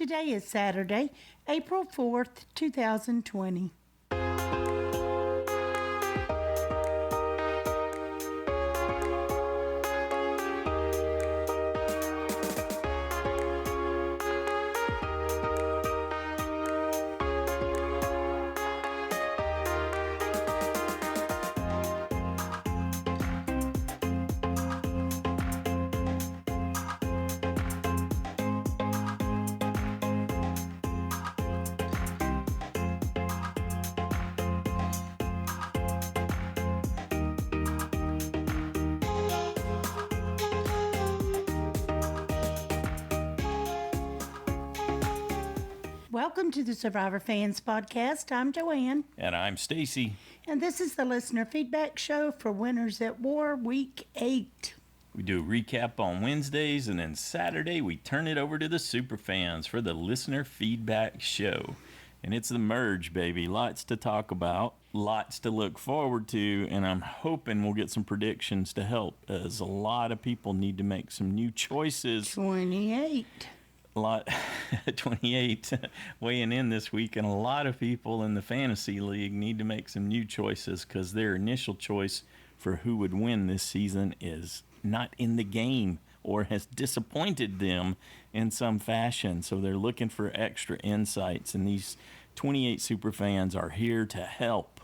Today is Saturday, April 4th, 2020. Welcome to the Survivor Fans Podcast. I'm Joanne. And I'm Stacy. And this is the listener feedback show for Winners at War, Week 8. We do a recap on Wednesdays, and then Saturday we turn it over to the super fans for the listener feedback show. And it's the merge, baby. Lots to talk about, lots to look forward to, and I'm hoping we'll get some predictions to help, as a lot of people need to make some new choices. 28. 28 weighing in this week, and a lot of people in the fantasy league need to make some new choices because their initial choice for who would win this season is not in the game or has disappointed them in some fashion. So they're looking for extra insights, and these 28 super fans are here to help.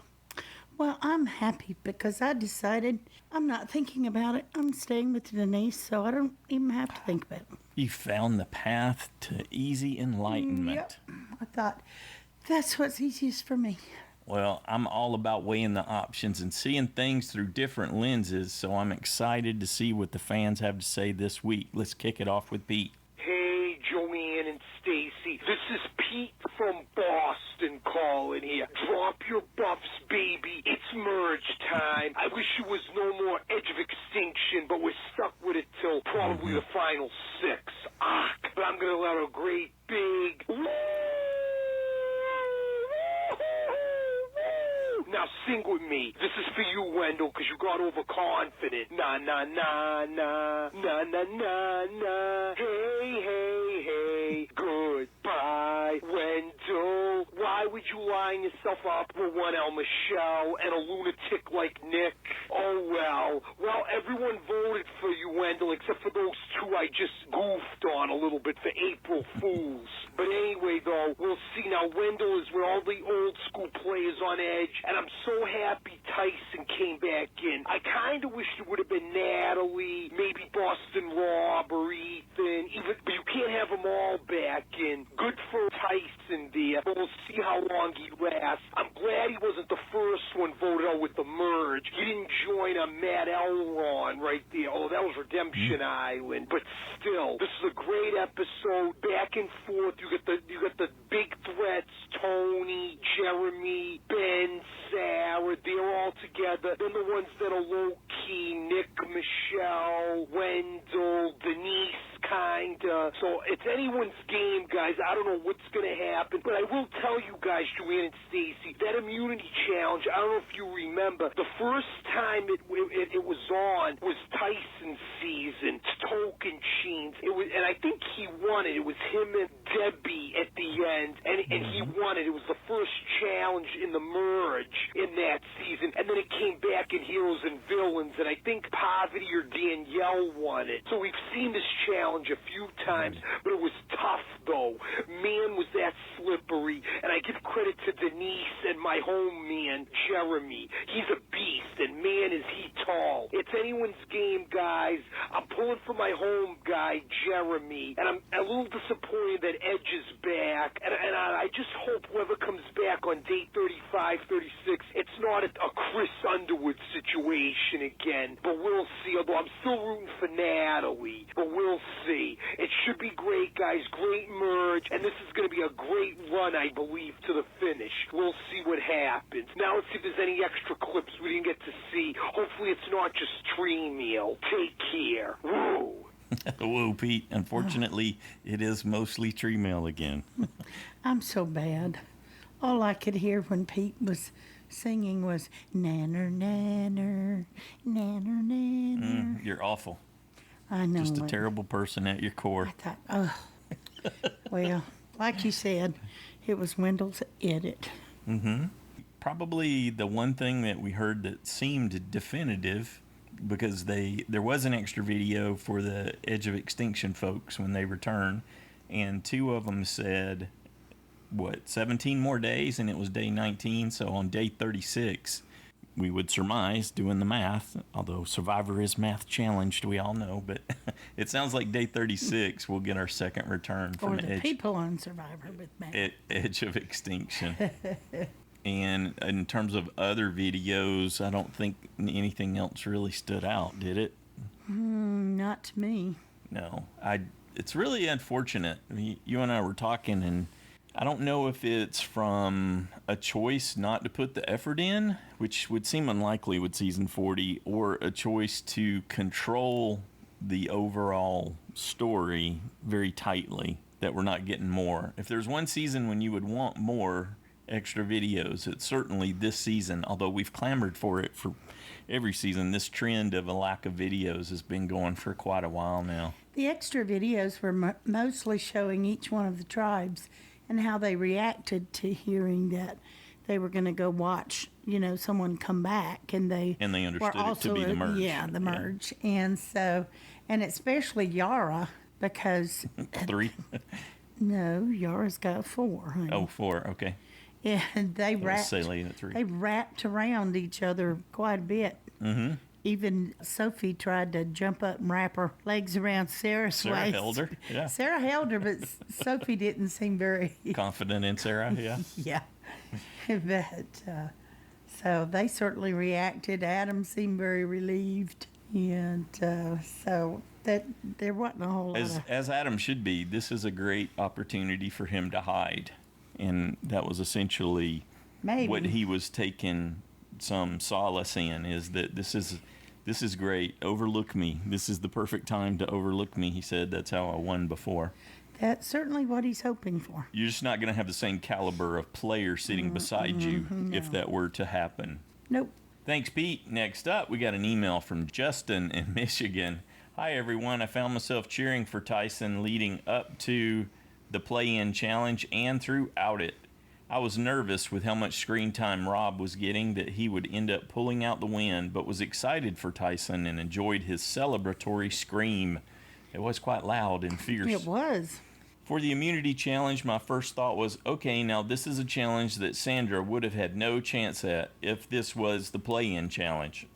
Well, I'm happy because I decided I'm not thinking about it. I'm staying with Denise, so I don't even have to think about it. You found the path to easy enlightenment. Yep. I thought that's what's easiest for me. Well, I'm all about weighing the options and seeing things through different lenses, so I'm excited to see what the fans have to say this week. Let's kick it off with Pete. Hey, Joanne and Stacy. This is Pete from Boston calling here. Drop your buffs, baby. It's merge time. I wish it was no more edge of extinction, but we're stuck with it till probably the final 6. But I'm going to let a great big... Now sing with me. This is for you, Wendell, because you got overconfident. Na na na na na na na na. Hey hey hey. Goodbye, Wendell. Why would you line yourself up with one El Michelle and a lunatic like Nick? Oh well. Well, everyone voted for you, Wendell, except for those 2 I just goofed on a little bit for April Fools. But anyway, though, we'll see. Now, Wendell is with all the old school players on edge, and I'm so happy Tyson came back in. I kind of wish it would have been Natalie, maybe Boston Rob or Ethan, but you can't have them all back in. Good for Tyson there, but we'll see how long he lasts. I'm glad he wasn't the first one voted out with the merge. He didn't join a Matt Elron right there. Oh, that was Redemption Island. But still, this is a great episode. Back and forth. You got the big threats, Tony, Jeremy, Ben, Sarah, they're all together. Then the ones that are low-key, Nick, Michelle, Wendell, Denise, kinda. So it's anyone's game, guys. I don't know what's going to happen. But I will tell you guys, Joanne and Stacy, that immunity challenge, I don't know if you remember, the first time it was on was Tyson's season, Token Sheens. And I think he won it. It was him and Debbie at the end, and he won it. It was the first challenge in the merge in that season, and then it came back in Heroes and Villains, and I think Poverty or Danielle won it. So we've seen this challenge a few times, but it was tough, though. Man, was that slippery, and I give credit to Denise and my home man, Jeremy. He's a beast, and man, is he tall. It's anyone's game, guys. I'm pulling for my home guy, Jeremy, and I'm a little disappointed that Edge is back, and I just hope whoever comes back on date 35, 36, it's not a Chris Underwood situation again, but we'll see, although I'm still rooting for Natalie, but we'll see. It should be great, guys, great merge, and this is going to be a great run, I believe, to the finish. We'll see what happens. Now let's see if there's any extra clips we didn't get to see. Hopefully it's not just tree meal. Take care. Woo! Whoa, Pete. Unfortunately, it is mostly tree mail again. I'm so bad. All I could hear when Pete was singing was nanner, nanner, nanner, nanner. You're awful. I know. Just a terrible person at your core. I thought, oh, well, like you said, it was Wendell's edit. Probably the one thing that we heard that seemed definitive, because there was an extra video for the Edge of Extinction folks when they returned, and 2 of them said, 17 more days, and it was day 19, so on day 36, we would surmise, doing the math, although Survivor is math challenged, we all know, but it sounds like day 36 we'll get our second return from Or the people on Survivor with Matt. Edge of Extinction. And in terms of other videos, I don't think anything else really stood out, did it? Not to me. No. It's really unfortunate. You and I were talking, and I don't know if it's from a choice not to put the effort in, which would seem unlikely with season 40, or a choice to control the overall story very tightly, that we're not getting more. If there's one season when you would want more extra videos, it's certainly this season, although we've clamored for it for every season. This trend of a lack of videos has been going for quite a while now. The extra videos were mostly showing each one of the tribes and how they reacted to hearing that they were going to go watch, someone come back, and they understood were also, it to be the merge. Yeah, the merge. And so, and especially Yara, because 3? No, Yara's got 4. Honey. Oh, 4. Okay. And they wrapped around each other quite a bit. Mm-hmm. Even Sophie tried to jump up and wrap her legs around Sarah's waist. Sarah held her. Yeah. Sarah held her, but Sophie didn't seem very confident in Sarah. Yeah. Yeah. But so they certainly reacted. Adam seemed very relieved, and so that there wasn't a whole lot. As Adam should be. This is a great opportunity for him to hide. And that was essentially what he was taking some solace in, is that this is great. Overlook me. This is the perfect time to overlook me, he said. That's how I won before. That's certainly what he's hoping for. You're just not going to have the same caliber of player sitting beside you if that were to happen. Nope. Thanks, Pete. Next up, we got an email from Justin in Michigan. Hi, everyone. I found myself cheering for Tyson leading up to the play-in challenge and throughout it. I was nervous with how much screen time Rob was getting that he would end up pulling out the win, but was excited for Tyson and enjoyed his celebratory scream. It was quite loud and fierce. It was. For the immunity challenge, my first thought was, okay, now this is a challenge that Sandra would have had no chance at if this was the play-in challenge.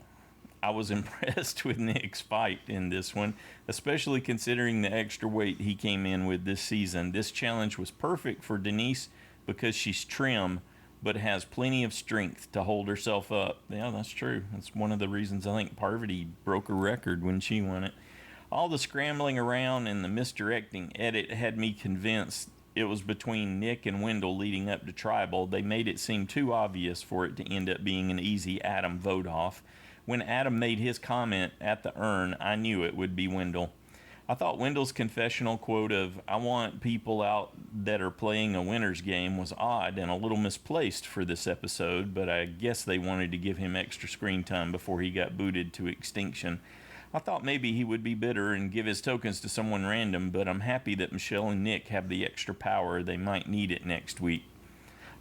I was impressed with Nick's fight in this one, especially considering the extra weight he came in with this season. This challenge was perfect for Denise because she's trim, but has plenty of strength to hold herself up. Yeah, that's true. That's one of the reasons I think Parvati broke a record when she won it. All the scrambling around and the misdirecting edit had me convinced it was between Nick and Wendell leading up to Tribal. They made it seem too obvious for it to end up being an easy Adam vote off. When Adam made his comment at the urn, I knew it would be Wendell. I thought Wendell's confessional quote of, I want people out that are playing a winner's game, was odd and a little misplaced for this episode, but I guess they wanted to give him extra screen time before he got booted to extinction. I thought maybe he would be bitter and give his tokens to someone random, but I'm happy that Michelle and Nick have the extra power. They might need it next week.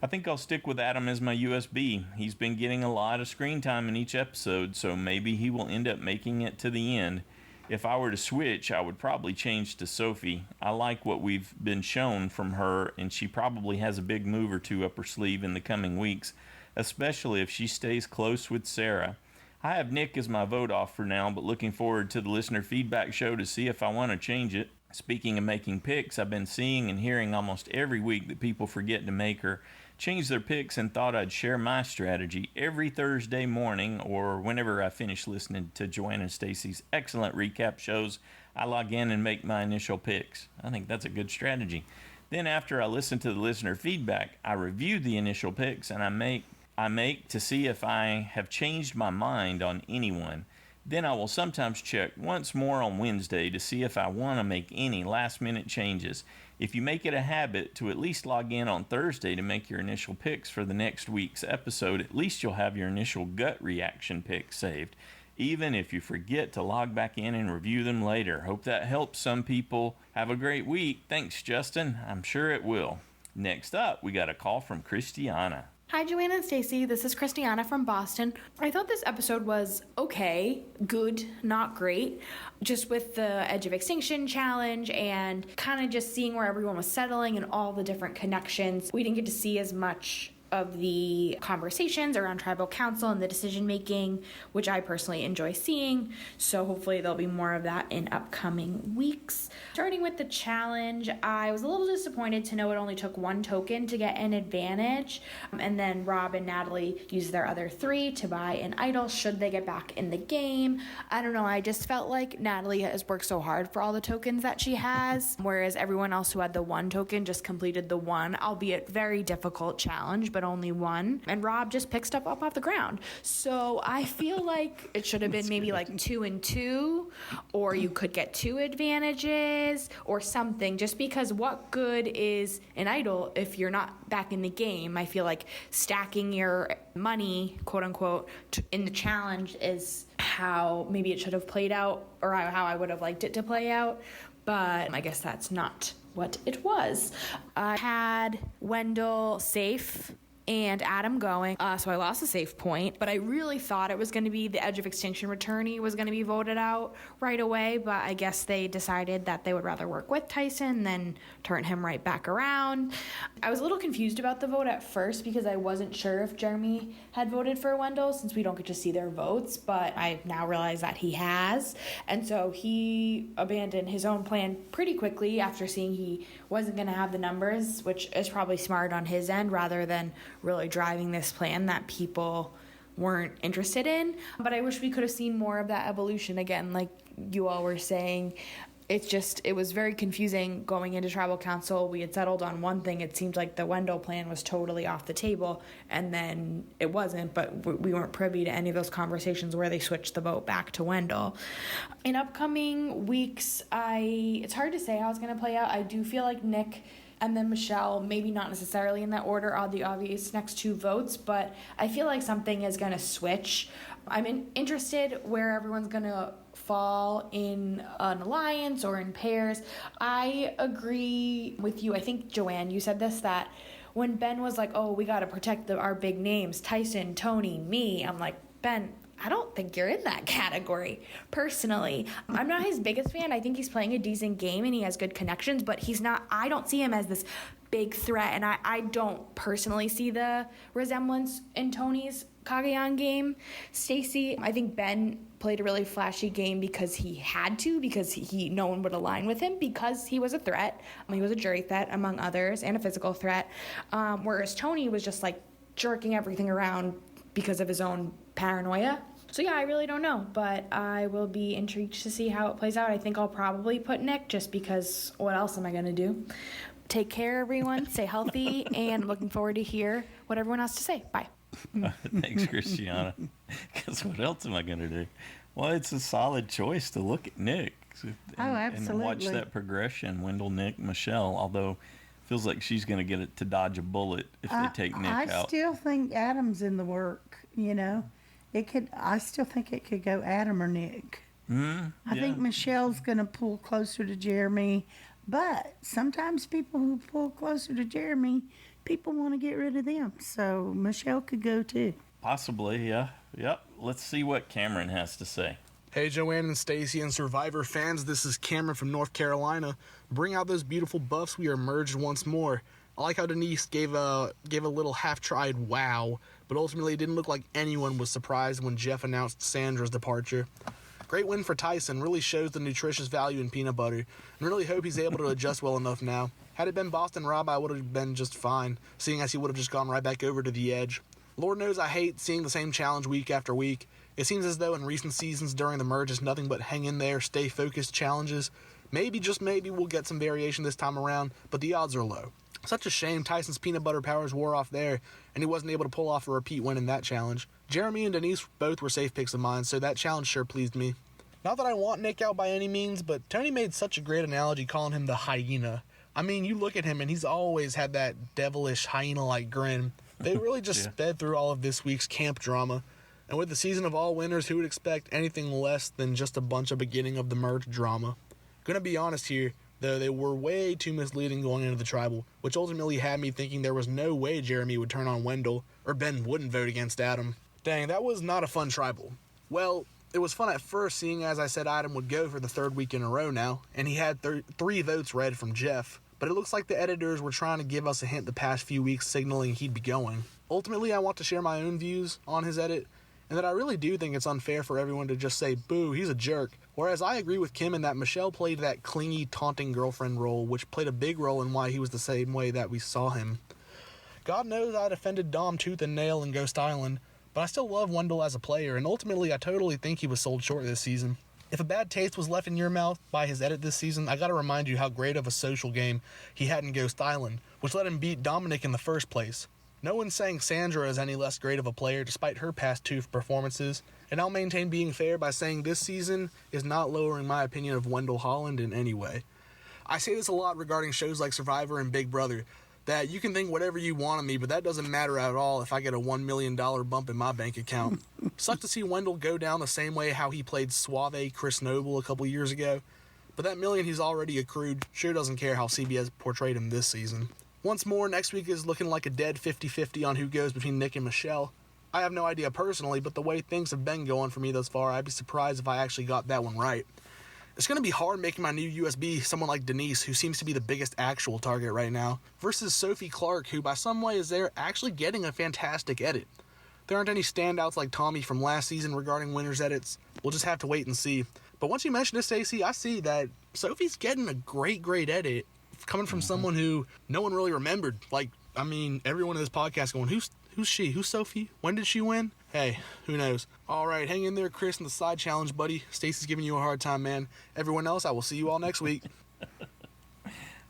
I think I'll stick with Adam as my USB. He's been getting a lot of screen time in each episode, so maybe he will end up making it to the end. If I were to switch, I would probably change to Sophie. I like what we've been shown from her, and she probably has a big move or two up her sleeve in the coming weeks, especially if she stays close with Sarah. I have Nick as my vote off for now, but looking forward to the listener feedback show to see if I want to change it. Speaking of making picks, I've been seeing and hearing almost every week that people forget to make or change their picks, and thought I'd share my strategy every Thursday morning, or whenever I finish listening to Joanne and Stacy's excellent recap shows. I log in and make my initial picks. I think that's a good strategy. Then after I listen to the listener feedback, I review the initial picks and I make to see if I have changed my mind on anyone. Then I will sometimes check once more on Wednesday to see if I want to make any last-minute changes. If you make it a habit to at least log in on Thursday to make your initial picks for the next week's episode, at least you'll have your initial gut reaction pick saved. even if you forget to log back in and review them later. Hope that helps some people. Have a great week. Thanks, Justin. I'm sure it will. Next up, we got a call from Christiana. Hi, Joanna and Stacy. This is Christiana from Boston. I thought this episode was okay, good, not great. Just with the Edge of Extinction challenge and kind of just seeing where everyone was settling and all the different connections. We didn't get to see as much of the conversations around tribal council and the decision making, which I personally enjoy seeing. So hopefully there'll be more of that in upcoming weeks. Starting with the challenge, I was a little disappointed to know it only took 1 token to get an advantage. And then Rob and Natalie used their other 3 to buy an idol should they get back in the game. I don't know, I just felt like Natalie has worked so hard for all the tokens that she has, whereas everyone else who had the 1 token just completed the 1, albeit very difficult challenge, but only 1, and Rob just picked stuff up off the ground. So I feel like it should have been maybe like 2 and 2, or you could get 2 advantages or something, just because what good is an idol if you're not back in the game? I feel like stacking your money, quote unquote, in the challenge is how maybe it should have played out, or how I would have liked it to play out, but I guess that's not what it was. I had Wendell safe and Adam going, so I lost a safe point, but I really thought it was going to be the Edge of Extinction returnee was going to be voted out right away, but I guess they decided that they would rather work with Tyson than turn him right back around. I was a little confused about the vote at first because I wasn't sure if Jeremy had voted for Wendell since we don't get to see their votes, but I now realize that he has, and so he abandoned his own plan pretty quickly after seeing he wasn't going to have the numbers, which is probably smart on his end rather than really driving this plan that people weren't interested in. But I wish we could have seen more of that evolution again, like you all were saying. It was very confusing going into tribal council. We had settled on one thing. It seemed like the Wendell plan was totally off the table, and then it wasn't, but we weren't privy to any of those conversations where they switched the vote back to Wendell. In upcoming weeks, it's hard to say how it's going to play out. I do feel like Nick and then Michelle, maybe not necessarily in that order, are the obvious next 2 votes, but I feel like something is going to switch. I'm interested where everyone's going to fall in an alliance or in pairs. I agree with you. I think, Joanne, you said this, that when Ben was like, oh, we got to protect our big names, Tyson, Tony, me, I'm like, Ben, I don't think you're in that category, personally. I'm not his biggest fan. I think he's playing a decent game and he has good connections, but I don't see him as this big threat, and I don't personally see the resemblance in Tony's Cagayan game. Stacy, I think Ben played a really flashy game because he had to, because no one would align with him because he was a threat. He was a jury threat, among others, and a physical threat, whereas Tony was just like jerking everything around because of his own paranoia. So yeah, I really don't know, but I will be intrigued to see how it plays out. I think I'll probably put Nick just because what else am I going to do? Take care, everyone. Stay healthy, and I'm looking forward to hear what everyone has to say. Bye. Thanks, Christiana. Because what else am I going to do? Well, it's a solid choice to look at Nick. Absolutely. And watch that progression, Wendell, Nick, Michelle, although feels like she's going to get it to dodge a bullet if they take Nick out. I still think Adam's in the work, I still think it could go Adam or Nick. I think Michelle's going to pull closer to Jeremy, but sometimes people who pull closer to Jeremy, people want to get rid of them. So Michelle could go too. Possibly, yeah. Yep. Let's see what Cameron has to say. Hey, Joanne and Stacy and Survivor fans, this is Cameron from North Carolina. Bring out those beautiful buffs. We are merged once more. I like how Denise gave a little half-tried wow, but ultimately it didn't look like anyone was surprised when Jeff announced Sandra's departure. Great win for Tyson, really shows the nutritious value in peanut butter, and really hope he's able to adjust well enough now. Had it been Boston Rob, I would have been just fine, seeing as he would have just gone right back over to the edge. Lord knows I hate seeing the same challenge week after week. It seems as though in recent seasons during the merge it's nothing but hang in there, stay focused challenges. Maybe, just maybe, we'll get some variation this time around, but the odds are low. Such a shame Tyson's peanut butter powers wore off there, and he wasn't able to pull off a repeat win in that challenge. Jeremy and Denise both were safe picks of mine, so that challenge sure pleased me. Not that I want Nick out by any means, but Tony made such a great analogy calling him the hyena. I mean, you look at him and he's always had that devilish hyena-like grin. They really just sped through all of this week's camp drama. And with the season of all winners, who would expect anything less than just a bunch of beginning of the merge drama? Gonna be honest here, though, they were way too misleading going into the tribal, which ultimately had me thinking there was no way Jeremy would turn on Wendell, or Ben wouldn't vote against Adam. Dang, that was not a fun tribal. Well, it was fun at first, seeing as I said Adam would go for the third week in a row now, and he had 3 votes read from Jeff, but it looks like the editors were trying to give us a hint the past few weeks signaling he'd be going. Ultimately, I want to share my own views on his edit, and that I really do think it's unfair for everyone to just say, boo, he's a jerk. Whereas I agree with Kim in that Michelle played that clingy, taunting girlfriend role, which played a big role in why he was the same way that we saw him. God knows I defended Dom tooth and nail in Ghost Island, but I still love Wendell as a player, and ultimately I totally think he was sold short this season. If a bad taste was left in your mouth by his edit this season, I gotta remind you how great of a social game he had in Ghost Island, which let him beat Dominic in the first place. No one's saying Sandra is any less great of a player despite her past 2 performances, and I'll maintain being fair by saying this season is not lowering my opinion of Wendell Holland in any way. I say this a lot regarding shows like Survivor and Big Brother, that you can think whatever you want of me, but that doesn't matter at all if I get a $1 million bump in my bank account. Sucks to see Wendell go down the same way how he played Suave Chris Noble a couple years ago, but that million he's already accrued sure doesn't care how CBS portrayed him this season. Once more, next week is looking like a dead 50-50 on who goes between Nick and Michelle. I have no idea personally, but the way things have been going for me thus far, I'd be surprised if I actually got that one right. It's going to be hard making my new USB someone like Denise, who seems to be the biggest actual target right now, versus Sophie Clark, who by some way is there actually getting a fantastic edit. There aren't any standouts like Tommy from last season regarding winners' edits. We'll just have to wait and see. But once you mention this, Stacey, I see that Sophie's getting a great edit coming from someone who no one really remembered. Like, I mean, everyone in this podcast going, who's she? Who's Sophie? When did she win? Hey, who knows? All right, hang in there, Chris, in the side challenge, buddy. Stacey's giving you a hard time, man. Everyone else, I will see you all next week.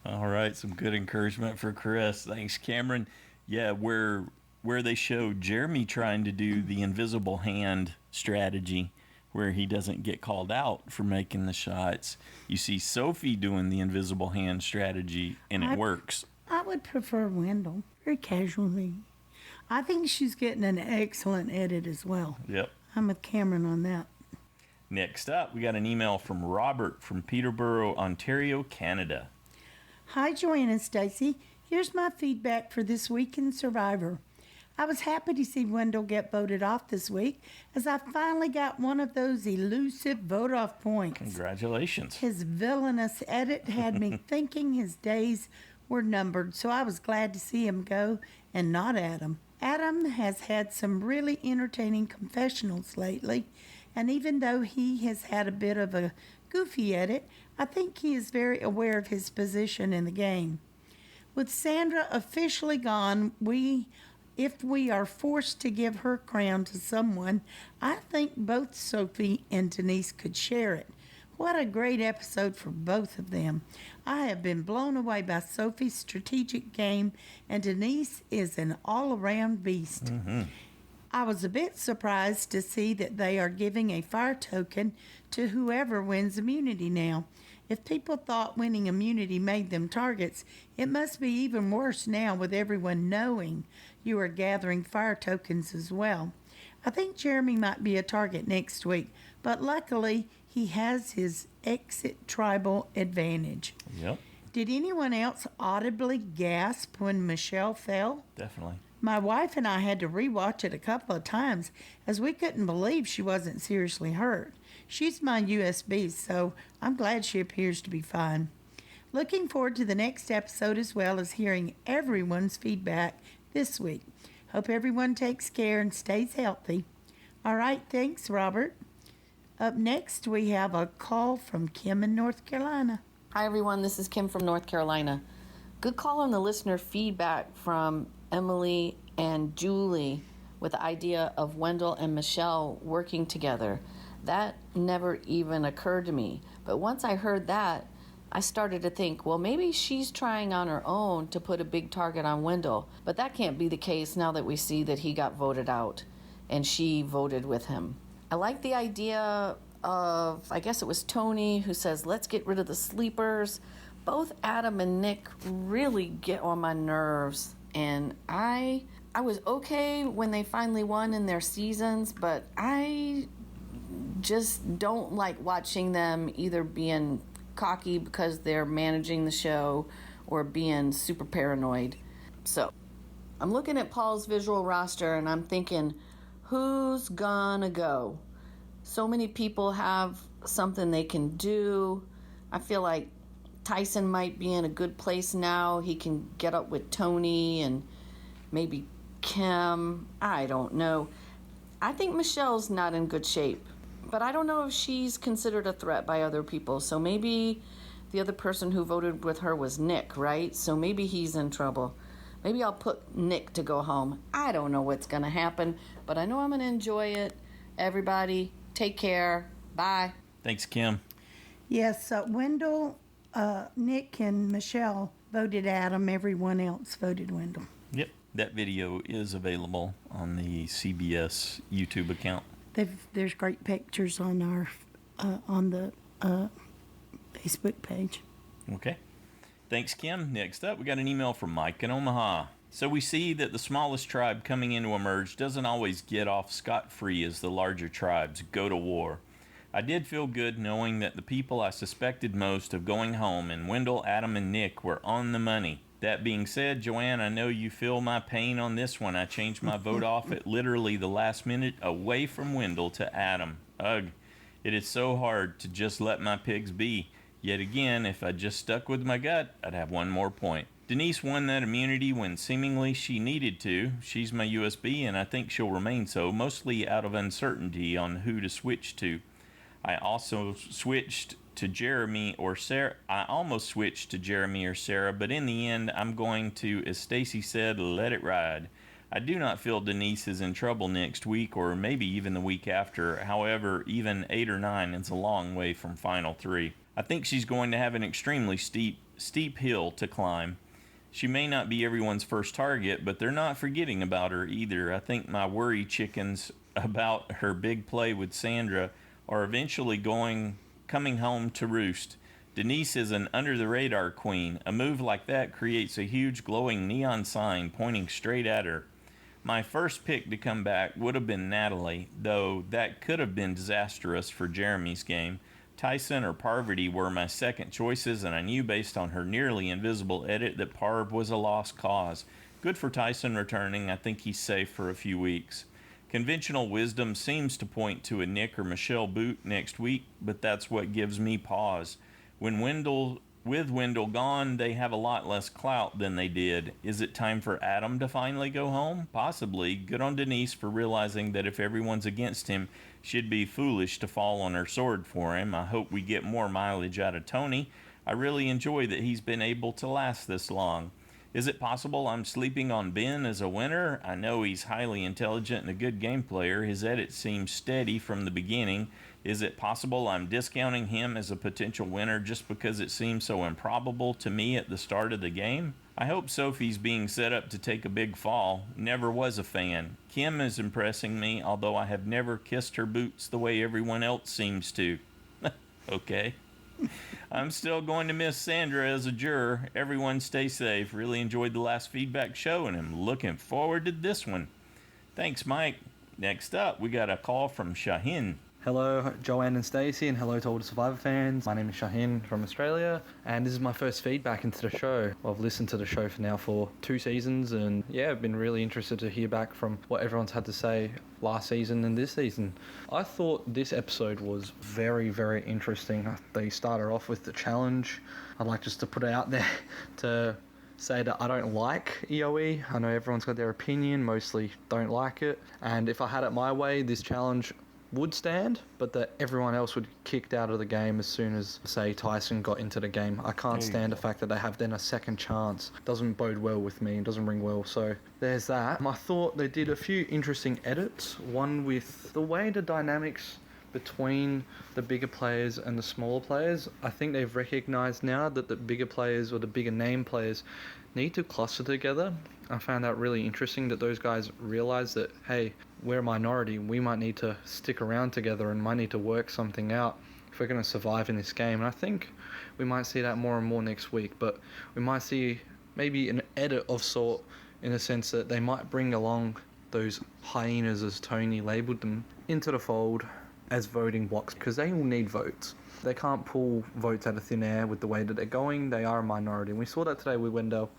All right, some good encouragement for Chris. Thanks, Cameron. Yeah, where they showed Jeremy trying to do the invisible hand strategy, where he doesn't get called out for making the shots. You see Sophie doing the invisible hand strategy, and it works. I would prefer Wendell, very casually. I think she's getting an excellent edit as well. Yep. I'm with Cameron on that. Next up, we got an email from Robert from Peterborough, Ontario, Canada. Hi, Joanne and Stacey. Here's my feedback for this week in Survivor. I was happy to see Wendell get voted off this week, as I finally got one of those elusive vote-off points. Congratulations. His villainous edit had me thinking his days were numbered, so I was glad to see him go and not Adam. Adam has had some really entertaining confessionals lately, and even though he has had a bit of a goofy edit, I think he is very aware of his position in the game. With Sandra officially gone, if we are forced to give her crown to someone, I think both Sophie and Denise could share it. What a great episode for both of them. I have been blown away by Sophie's strategic game, and Denise is an all-around beast. Mm-hmm. I was a bit surprised to see that they are giving a fire token to whoever wins immunity now. If people thought winning immunity made them targets, it must be even worse now with everyone knowing you are gathering fire tokens as well. I think Jeremy might be a target next week, but luckily he has his exit tribal advantage. Yep. Did anyone else audibly gasp when Michelle fell? Definitely. My wife and I had to rewatch it a couple of times, as we couldn't believe she wasn't seriously hurt. She's my USB, so I'm glad she appears to be fine. Looking forward to the next episode, as well as hearing everyone's feedback this week. Hope everyone takes care and stays healthy. All right, thanks, Robert. Up next, we have a call from Kim in North Carolina. Hi, everyone. This is Kim from North Carolina. Good call on the listener feedback from Emily and Julie with the idea of Wendell and Michelle working together. That never even occurred to me. But once I heard that, I started to think, well, maybe she's trying on her own to put a big target on Wendell. But that can't be the case now that we see that he got voted out and she voted with him. I like the idea of, I guess it was Tony who says, let's get rid of the sleepers. Both Adam and Nick really get on my nerves. And I I was okay when they finally won in their seasons, but I just don't like watching them either being cocky because they're managing the show or being super paranoid. So I'm looking at Paul's visual roster and I'm thinking, who's gonna go? So many people have something they can do. I feel like Tyson might be in a good place now. He can get up with Tony and maybe Kim. I don't know. I think Michelle's not in good shape, but I don't know if she's considered a threat by other people. So maybe the other person who voted with her was Nick, right? So maybe he's in trouble. Maybe I'll put Nick to go home. I don't know what's going to happen, but I know I'm going to enjoy it. Everybody, take care. Bye. Thanks, Kim. Yes, Wendell, Nick, and Michelle voted Adam. Everyone else voted Wendell. Yep. That video is available on the CBS YouTube account. There's great pictures on our on the Facebook page. Okay. Thanks, Kim. Next up, we got an email from Mike in Omaha. So we see that the smallest tribe coming into a merge doesn't always get off scot-free as the larger tribes go to war. I did feel good knowing that the people I suspected most of going home in Wendell, Adam, and Nick were on the money. That being said, Joanne, I know you feel my pain on this one. I changed my vote off at literally the last minute away from Wendell to Adam. Ugh. It is so hard to just let my pigs be. Yet again, if I just stuck with my gut, I'd have one more point. Denise won that immunity when seemingly she needed to. She's my USB, and I think she'll remain so, mostly out of uncertainty on who to switch to. I also switched to Jeremy or Sarah. I almost switched to Jeremy or Sarah, but in the end, I'm going to, as Stacy said, let it ride. I do not feel Denise is in trouble next week or maybe even the week after. However, even 8 or 9 is a long way from final 3. I think she's going to have an extremely steep hill to climb. She may not be everyone's first target, but they're not forgetting about her either. I think my worry chickens about her big play with Sandra are eventually coming home to roost. Denise is an under-the-radar queen. A move like that creates a huge glowing neon sign pointing straight at her. My first pick to come back would have been Natalie, though that could have been disastrous for Jeremy's game. Tyson or Parvati were my second choices, and I knew based on her nearly invisible edit that Parv was a lost cause. Good for Tyson returning. I think he's safe for a few weeks. Conventional wisdom seems to point to a Nick or Michelle boot next week, but that's what gives me pause. With Wendell gone, they have a lot less clout than they did. Is it time for Adam to finally go home? Possibly. Good on Denise for realizing that if everyone's against him, she'd be foolish to fall on her sword for him. I hope we get more mileage out of Tony. I really enjoy that he's been able to last this long. Is it possible I'm sleeping on Ben as a winner? I know he's highly intelligent and a good game player. His edit seems steady from the beginning. Is it possible I'm discounting him as a potential winner just because it seems so improbable to me at the start of the game? I hope Sophie's being set up to take a big fall. Never was a fan. Kim is impressing me, although I have never kissed her boots the way everyone else seems to. Okay. I'm still going to miss Sandra as a juror. Everyone stay safe. Really enjoyed the last feedback show, and I'm looking forward to this one. Thanks, Mike. Next up, we got a call from Shahin. Hello, Joanne and Stacey, and hello to all the Survivor fans. My name is Shahin from Australia, and this is my first feedback into the show. I've listened to the show for 2 seasons, and yeah, I've been really interested to hear back from what everyone's had to say last season and this season. I thought this episode was very, very interesting. They started off with the challenge. I'd like just to put it out there to say that I don't like EOE. I know everyone's got their opinion, mostly don't like it. And if I had it my way, this challenge would stand, but that everyone else would get kicked out of the game as soon as, say, Tyson got into the game. I can't stand the fact that they have then a second chance. Doesn't bode well with me, it doesn't ring well, so there's that. I thought they did a few interesting edits, one with the way the dynamics between the bigger players and the smaller players. I think they've recognized now that the bigger players or the bigger name players need to cluster together. I found that really interesting that those guys realize that, hey, we're a minority, we might need to stick around together and might need to work something out if we're going to survive in this game. And I think we might see that more and more next week, but we might see maybe an edit of sort in a sense that they might bring along those hyenas, as Tony labelled them, into the fold as voting blocks, because they will need votes. They can't pull votes out of thin air with the way that they're going. They are a minority. And we saw that today with Wendell.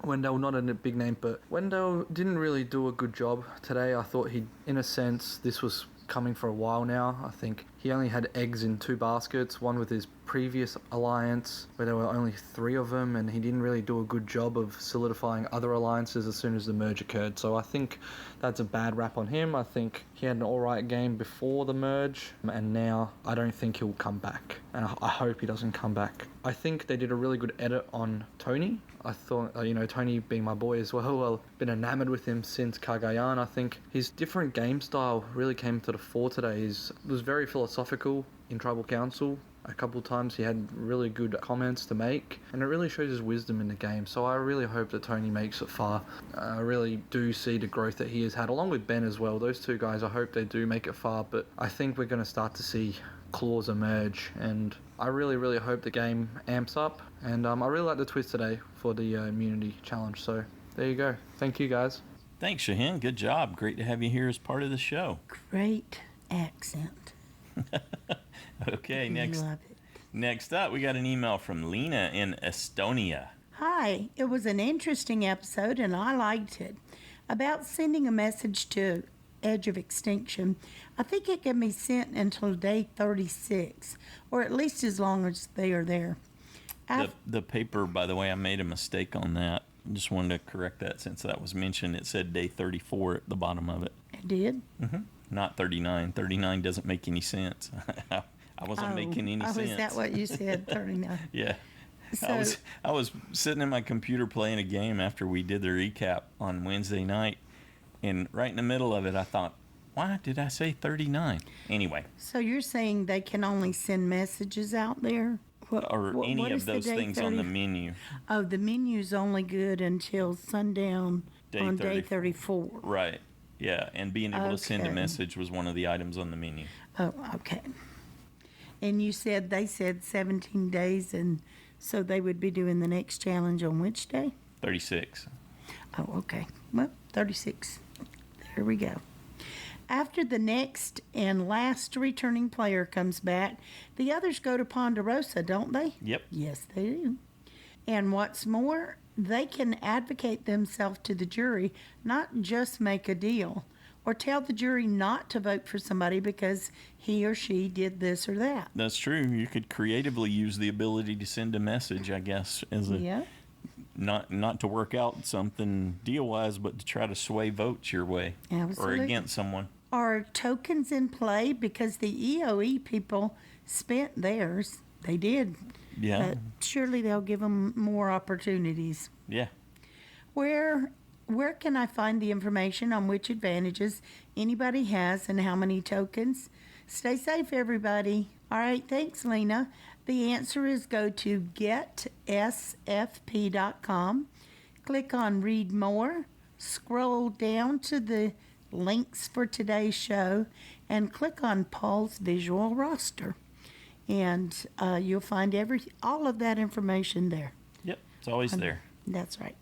Wendell, not a big name, but Wendell didn't really do a good job today. I thought in a sense, this was coming for a while now. I think he only had eggs in 2 baskets, one with his previous alliance where there were only 3 of them, and he didn't really do a good job of solidifying other alliances as soon as the merge occurred. So I think that's a bad rap on him. I think he had an alright game before the merge, and now I don't think he'll come back, and I hope he doesn't come back. I think they did a really good edit on Tony. I thought, Tony being my boy as well, I've been enamored with him since Cagayan. I think his different game style really came to the fore today. He was very philosophical in Tribal Council. A couple of times he had really good comments to make, and it really shows his wisdom in the game. So I really hope that Tony makes it far. I really do see the growth that he has had, along with Ben as well. Those 2 guys, I hope they do make it far, but I think we're going to start to see claws emerge, and I really, really hope the game amps up. And I really like the twist today for the immunity challenge. So there you go. Thank you, guys. Thanks, Shahin. Good job. Great to have you here as part of the show. Great accent. Okay, Love it. next up, we got an email from Liina in Estonia. Hi, it was an interesting episode and I liked it. About sending a message to Edge of Extinction, I think it can be sent until day 36, or at least as long as they are there. The paper, by the way, I made a mistake on that. I just wanted to correct that since that was mentioned. It said day 34 at the bottom of it. It did? Mm-hmm. Not 39. 39 doesn't make any sense. I wasn't making any sense. Is that what you said, 39? Yeah. So, I was sitting in my computer playing a game after we did the recap on Wednesday night, and right in the middle of it, I thought, why did I say 39? Anyway. So you're saying they can only send messages out there? Any of those things on the menu. Oh, the menu's only good until sundown on day 34. Right. Yeah, and being able to send a message was one of the items on the menu. Oh, okay. And they said 17 days, and so they would be doing the next challenge on which day? 36. Oh, okay. Well, 36. There we go. After the next and last returning player comes back, the others go to Ponderosa, don't they? Yep. Yes, they do. And what's more, they can advocate themselves to the jury, not just make a deal, or tell the jury not to vote for somebody because he or she did this or that. That's true. You could creatively use the ability to send a message, I guess, as a not to work out something deal-wise, but to try to sway votes your way. Absolutely. Or against someone. Are tokens in play? Because the EOE people spent theirs. They did. Yeah. Surely they'll give them more opportunities. Yeah. Where can I find the information on which advantages anybody has and how many tokens? Stay safe, everybody. All right, thanks, Liina. The answer is go to getsfp.com, click on Read More, scroll down to the links for today's show, and click on Paul's visual roster. And you'll find all of that information there. Yep, it's always there. That's right.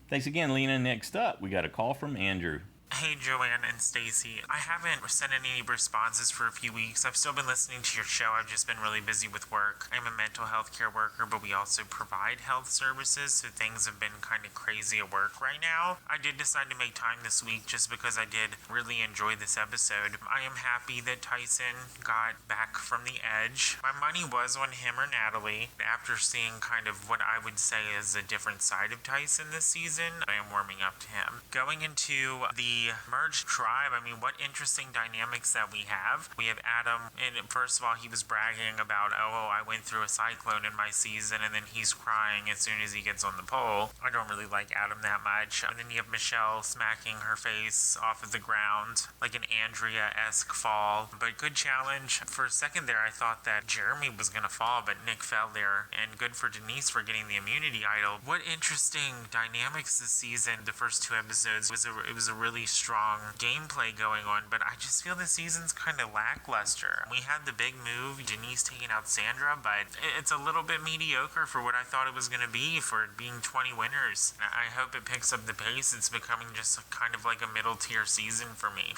Thanks again, Liina. Next up, we got a call from Andrew. Hey, Joanne and Stacy. I haven't sent any responses for a few weeks. I've still been listening to your show. I've just been really busy with work. I'm a mental health care worker, but we also provide health services, so things have been kind of crazy at work right now. I did decide to make time this week just because I did really enjoy this episode. I am happy that Tyson got back from the edge. My money was on him or Natalie. After seeing kind of what I would say is a different side of Tyson this season, I am warming up to him. Going into the merged tribe, I mean, what interesting dynamics that we have. We have Adam, and first of all, he was bragging about, I went through a cyclone in my season, and then he's crying as soon as he gets on the pole. I don't really like Adam that much. And then you have Michelle smacking her face off of the ground, like an Andrea-esque fall. But good challenge. For a second there, I thought that Jeremy was going to fall, but Nick fell there. And good for Denise for getting the immunity idol. What interesting dynamics this season. The first 2 episodes, it was a really strong gameplay going on, but I just feel the season's kind of lackluster. We had the big move, Denise taking out Sandra, but it's a little bit mediocre for what I thought it was going to be for it being 20 winners. I hope it picks up the pace. It's becoming just kind of like a middle tier season for me.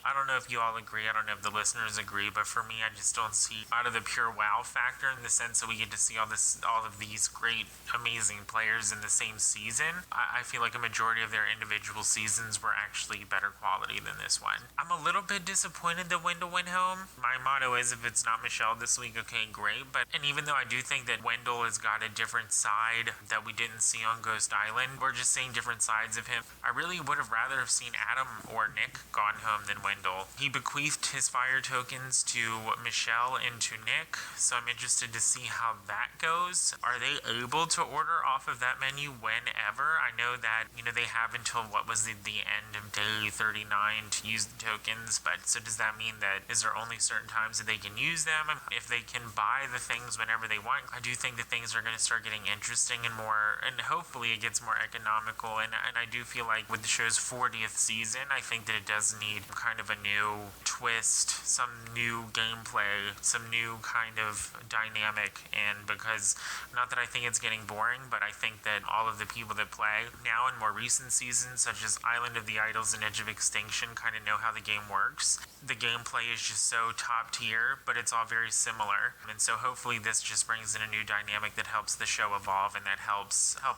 I don't know if you all agree. I don't know if the listeners agree, but for me, I just don't see out of the pure wow factor in the sense that we get to see all of these great, amazing players in the same season. I feel like a majority of their individual seasons were actually better quality than this one. I'm a little bit disappointed that Wendell went home. My motto is, if it's not Michelle this week, okay, great. And even though I do think that Wendell has got a different side that we didn't see on Ghost Island, we're just seeing different sides of him. I really would have rather have seen Adam or Nick gone home than Wendell. He bequeathed his fire tokens to Michelle and to Nick, so I'm interested to see how that goes. Are they able to order off of that menu whenever? I know that, they have until what was the end of day 39 to use the tokens, but so does that mean that is there only certain times that they can use them? If they can buy the things whenever they want, I do think that things are going to start getting interesting and more, and hopefully it gets more economical, and I do feel like with the show's 40th season, I think that it does need kind of a new twist, some new gameplay, some new kind of dynamic, and because, not that I think it's getting boring, but I think that all of the people that play now in more recent seasons, such as Island of the Idols and Edge of Extinction, kind of know how the game works. The gameplay is just so top tier, but it's all very similar, and so hopefully this just brings in a new dynamic that helps the show evolve and that help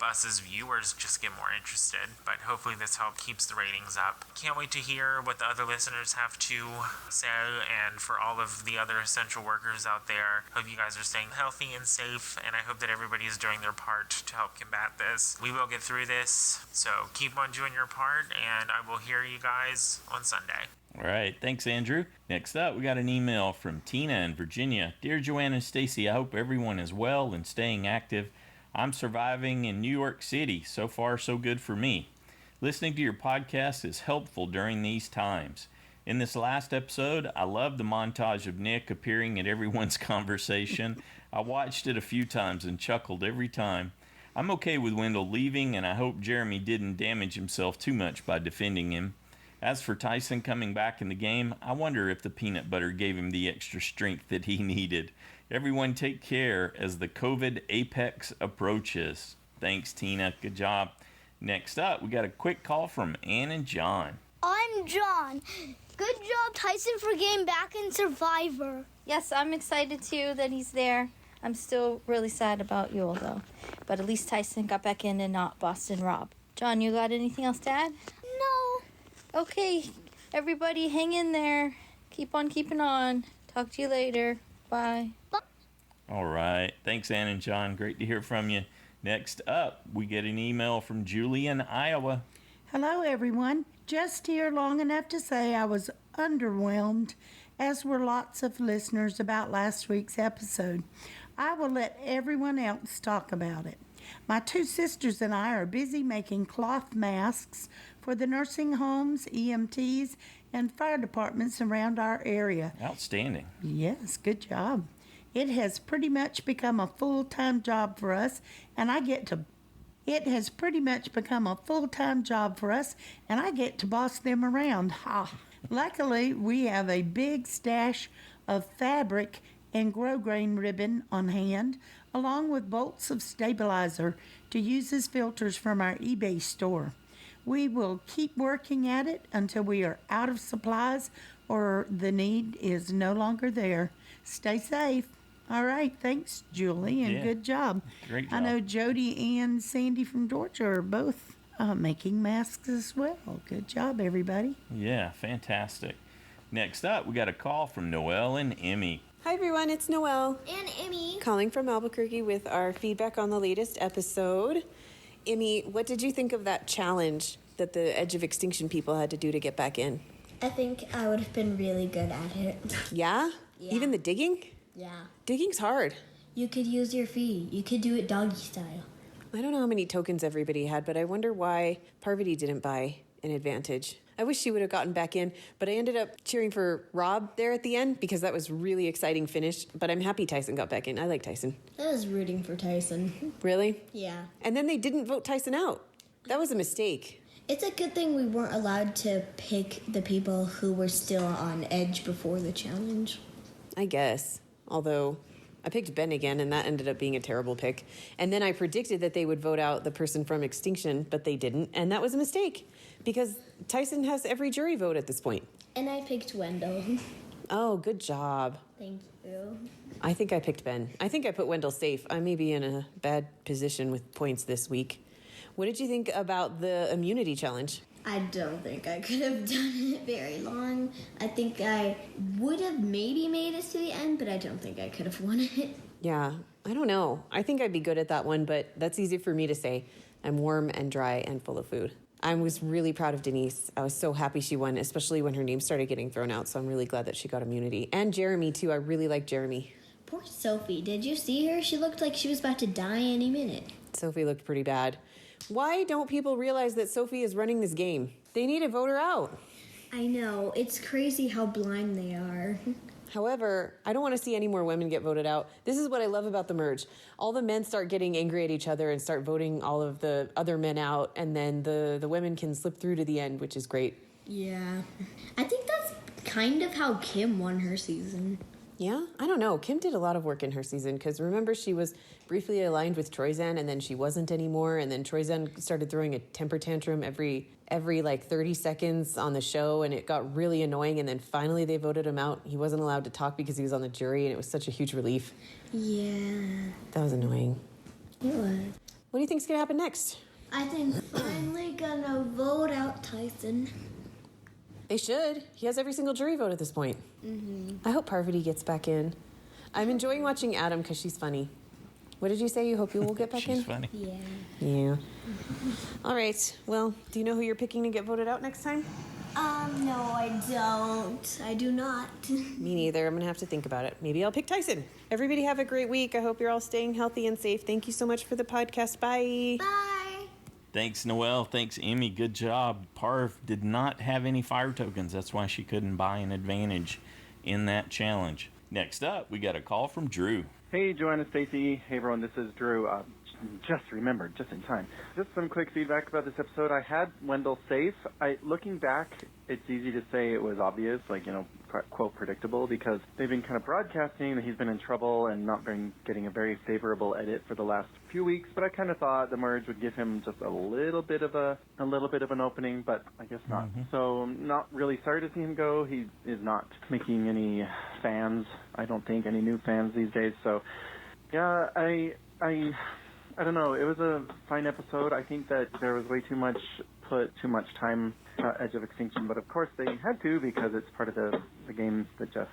us as viewers just get more interested. But hopefully this keeps the ratings up. Can't wait to hear what the other listeners have to say, and for all of the other essential workers out there, hope you guys are staying healthy and safe, and I hope that everybody is doing their part to help combat this. We will get through this, so keep on doing your part, and I will hear you guys on Sunday. All right. Thanks, Andrew. Next up, we got an email from Tina in Virginia. Dear Joanna and Stacy, I hope everyone is well and staying active. I'm surviving in New York City. So far, so good for me. Listening to your podcast is helpful during these times. In this last episode, I loved the montage of Nick appearing at everyone's conversation. I watched it a few times and chuckled every time. I'm okay with Wendell leaving, and I hope Jeremy didn't damage himself too much by defending him. As for Tyson coming back in the game, I wonder if the peanut butter gave him the extra strength that he needed. Everyone take care as the COVID apex approaches. Thanks, Tina. Good job. Next up, we got a quick call from Ann and John. I'm John. Good job, Tyson, for getting back in Survivor. Yes, I'm excited too that he's there. I'm still really sad about Yule though. But at least Tyson got back in and not Boston Rob. John, you got anything else to add? No. Okay, everybody hang in there. Keep on keeping on. Talk to you later. Bye. Bye. All right. Thanks, Ann and John. Great to hear from you. Next up, we get an email from Julie in Iowa. Hello, everyone. Just here long enough to say I was underwhelmed, as were lots of listeners, about last week's episode. I will let everyone else talk about it. My two sisters and I are busy making cloth masks for the nursing homes, EMTs, and fire departments around our area. Outstanding. Yes, good job. It has pretty much become a full-time job for us, and I get to boss them around. Luckily, we have a big stash of fabric and grosgrain ribbon on hand, along with bolts of stabilizer to use as filters from our eBay store. We will keep working at it until we are out of supplies or the need is no longer there. Stay safe. All right, thanks, Julie, and good job. Great job. I know Jody and Sandy from Georgia are both making masks as well. Good job, everybody. Yeah, fantastic. Next up, we got a call from Noelle-n-Immie. Hi, everyone. It's Noelle. And Emmy. Calling from Albuquerque with our feedback on the latest episode. Emmy, what did you think of that challenge that the Edge of Extinction people had to do to get back in? I think I would have been really good at it. Yeah? Yeah. Even the digging? Yeah. Digging's hard. You could use your feet. You could do it doggy style. I don't know how many tokens everybody had, but I wonder why Parvati didn't buy an advantage. I wish she would have gotten back in, but I ended up cheering for Rob there at the end because that was really exciting finish, but I'm happy Tyson got back in. I like Tyson. I was rooting for Tyson. Really? Yeah. And then they didn't vote Tyson out. That was a mistake. It's a good thing we weren't allowed to pick the people who were still on edge before the challenge. I guess. Although I picked Ben again, and that ended up being a terrible pick. And then I predicted that they would vote out the person from Extinction, but they didn't. And that was a mistake because Tyson has every jury vote at this point. And I picked Wendell. Oh, good job. Thank you. I think I picked Ben. I think I put Wendell safe. I may be in a bad position with points this week. What did you think about the immunity challenge? I don't think I could have done it very long. I think I would have maybe made it to the end, but I don't think I could have won it. Yeah, I don't know. I think I'd be good at that one, but that's easy for me to say. I'm warm and dry and full of food. I was really proud of Denise. I was so happy she won, especially when her name started getting thrown out, so I'm really glad that she got immunity. And Jeremy, too. I really like Jeremy. Poor Sophie. Did you see her? She looked like she was about to die any minute. Sophie looked pretty bad. Why don't people realize that Sophie is running this game? They need to vote her out. I know. It's crazy how blind they are. However, I don't want to see any more women get voted out. This is what I love about the merge. All the men start getting angry at each other and start voting all of the other men out, and then the women can slip through to the end, which is great. Yeah. I think that's kind of how Kim won her season. Yeah? I don't know. Kim did a lot of work in her season, because remember she was briefly aligned with Troyzan, and then she wasn't anymore, and then Troyzan started throwing a temper tantrum every like 30 seconds on the show, and it got really annoying, and then finally they voted him out. He wasn't allowed to talk because he was on the jury, and it was such a huge relief. Yeah. That was annoying. It was. What do you think's going to happen next? I think finally gonna vote out Tyson. They should. He has every single jury vote at this point. Mm-hmm. I hope Parvati gets back in. I'm enjoying watching Adam because she's funny. What did you say? You hope you will get back in? She's funny. Yeah. Yeah. All right. Well, do you know who you're picking to get voted out next time? No, I don't. I do not. Me neither. I'm going to have to think about it. Maybe I'll pick Tyson. Everybody have a great week. I hope you're all staying healthy and safe. Thank you so much for the podcast. Bye. Bye. Thanks, Noelle. Thanks, Emmy. Good job. Parv did not have any fire tokens. That's why she couldn't buy an advantage in that challenge. Next up, we got a call from Drew. Hey, Joanna, Stacy. Hey, everyone. This is Drew. Just remembered, just in time. Just some quick feedback about this episode. I had Wendell safe. Looking back, it's easy to say it was obvious, quote, predictable, because they've been kind of broadcasting that he's been in trouble and not getting a very favorable edit for the last few weeks. But I kind of thought the merge would give him just a little bit of an opening, but I guess not. Mm-hmm. So I'm not really sorry to see him go. He is not making any fans. I don't think any new fans these days. So yeah, I don't know. It was a fine episode. I think that there was way too much time Edge of Extinction, but of course they had to because it's part of the game that Jeff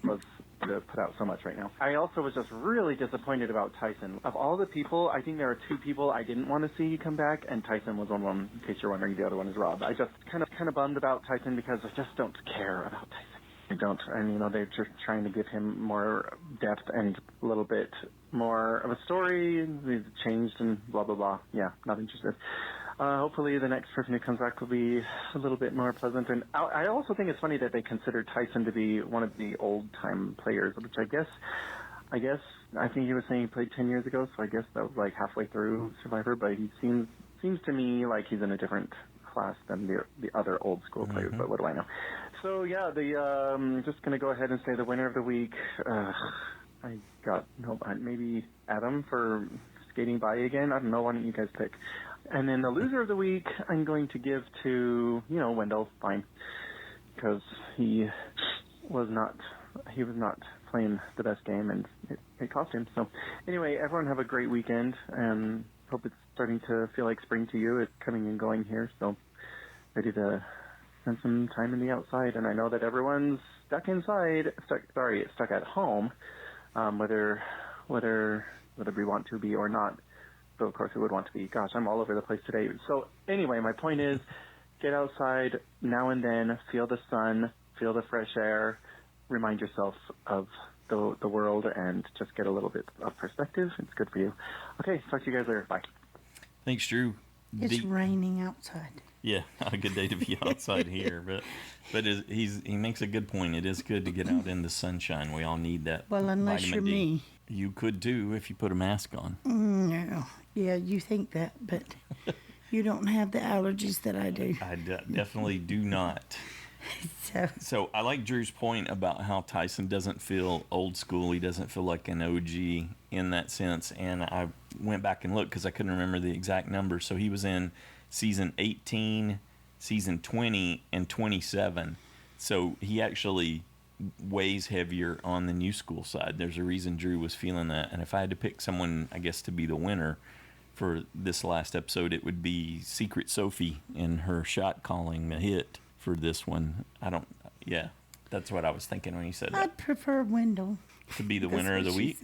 loves to put out so much right now. I also was just really disappointed about Tyson. Of all the people, I think there are two people I didn't want to see come back, and Tyson was one of them. In case you're wondering, the other one is Rob. I just kind of bummed about Tyson because I just don't care about Tyson. I don't. And, they're just trying to give him more depth and a little bit more of a story. He's changed and blah, blah, blah. Yeah, not interested. Hopefully the next person who comes back will be a little bit more pleasant. And I also think it's funny that they consider Tyson to be one of the old-time players, which I think he was saying he played 10 years ago, so I guess that was like halfway through Survivor, but he seems to me like he's in a different class than the other old school players, but what do I know? So yeah, I'm just going to go ahead and say the winner of the week, maybe Adam for skating by again. I don't know, why don't you guys pick? And then the loser of the week, I'm going to give to, Wendell, fine, because he was not playing the best game, and it cost him. So anyway, everyone have a great weekend, and hope it's starting to feel like spring to you. It's coming and going here, so ready to spend some time in the outside. And I know that everyone's stuck at home, whether we want to be or not. So of course we would want to be. Gosh, I'm all over the place today. So anyway, my point is, get outside now and then, feel the sun, feel the fresh air, remind yourself of the world, and just get a little bit of perspective. It's good for you. Okay, talk to you guys later. Bye. Thanks, Drew. It's raining outside. Yeah, not a good day to be outside here, but he makes a good point. It is good to get out in the sunshine. We all need that. Well, unless you're me. You could too if you put a mask on. No. Yeah, you think that, but You don't have the allergies that I do. I definitely do not. So I like Drew's point about how Tyson doesn't feel old school. He doesn't feel like an OG in that sense. And I went back and looked because I couldn't remember the exact number. So he was in season 18, season 20, and 27. So he actually weighs heavier on the new school side. There's a reason Drew was feeling that. And if I had to pick someone, I guess, to be the winner for this last episode, it would be Secret Sophie and her shot calling the hit for this one. That's what I was thinking when you said that. I'd prefer Wendell To be the winner of the week?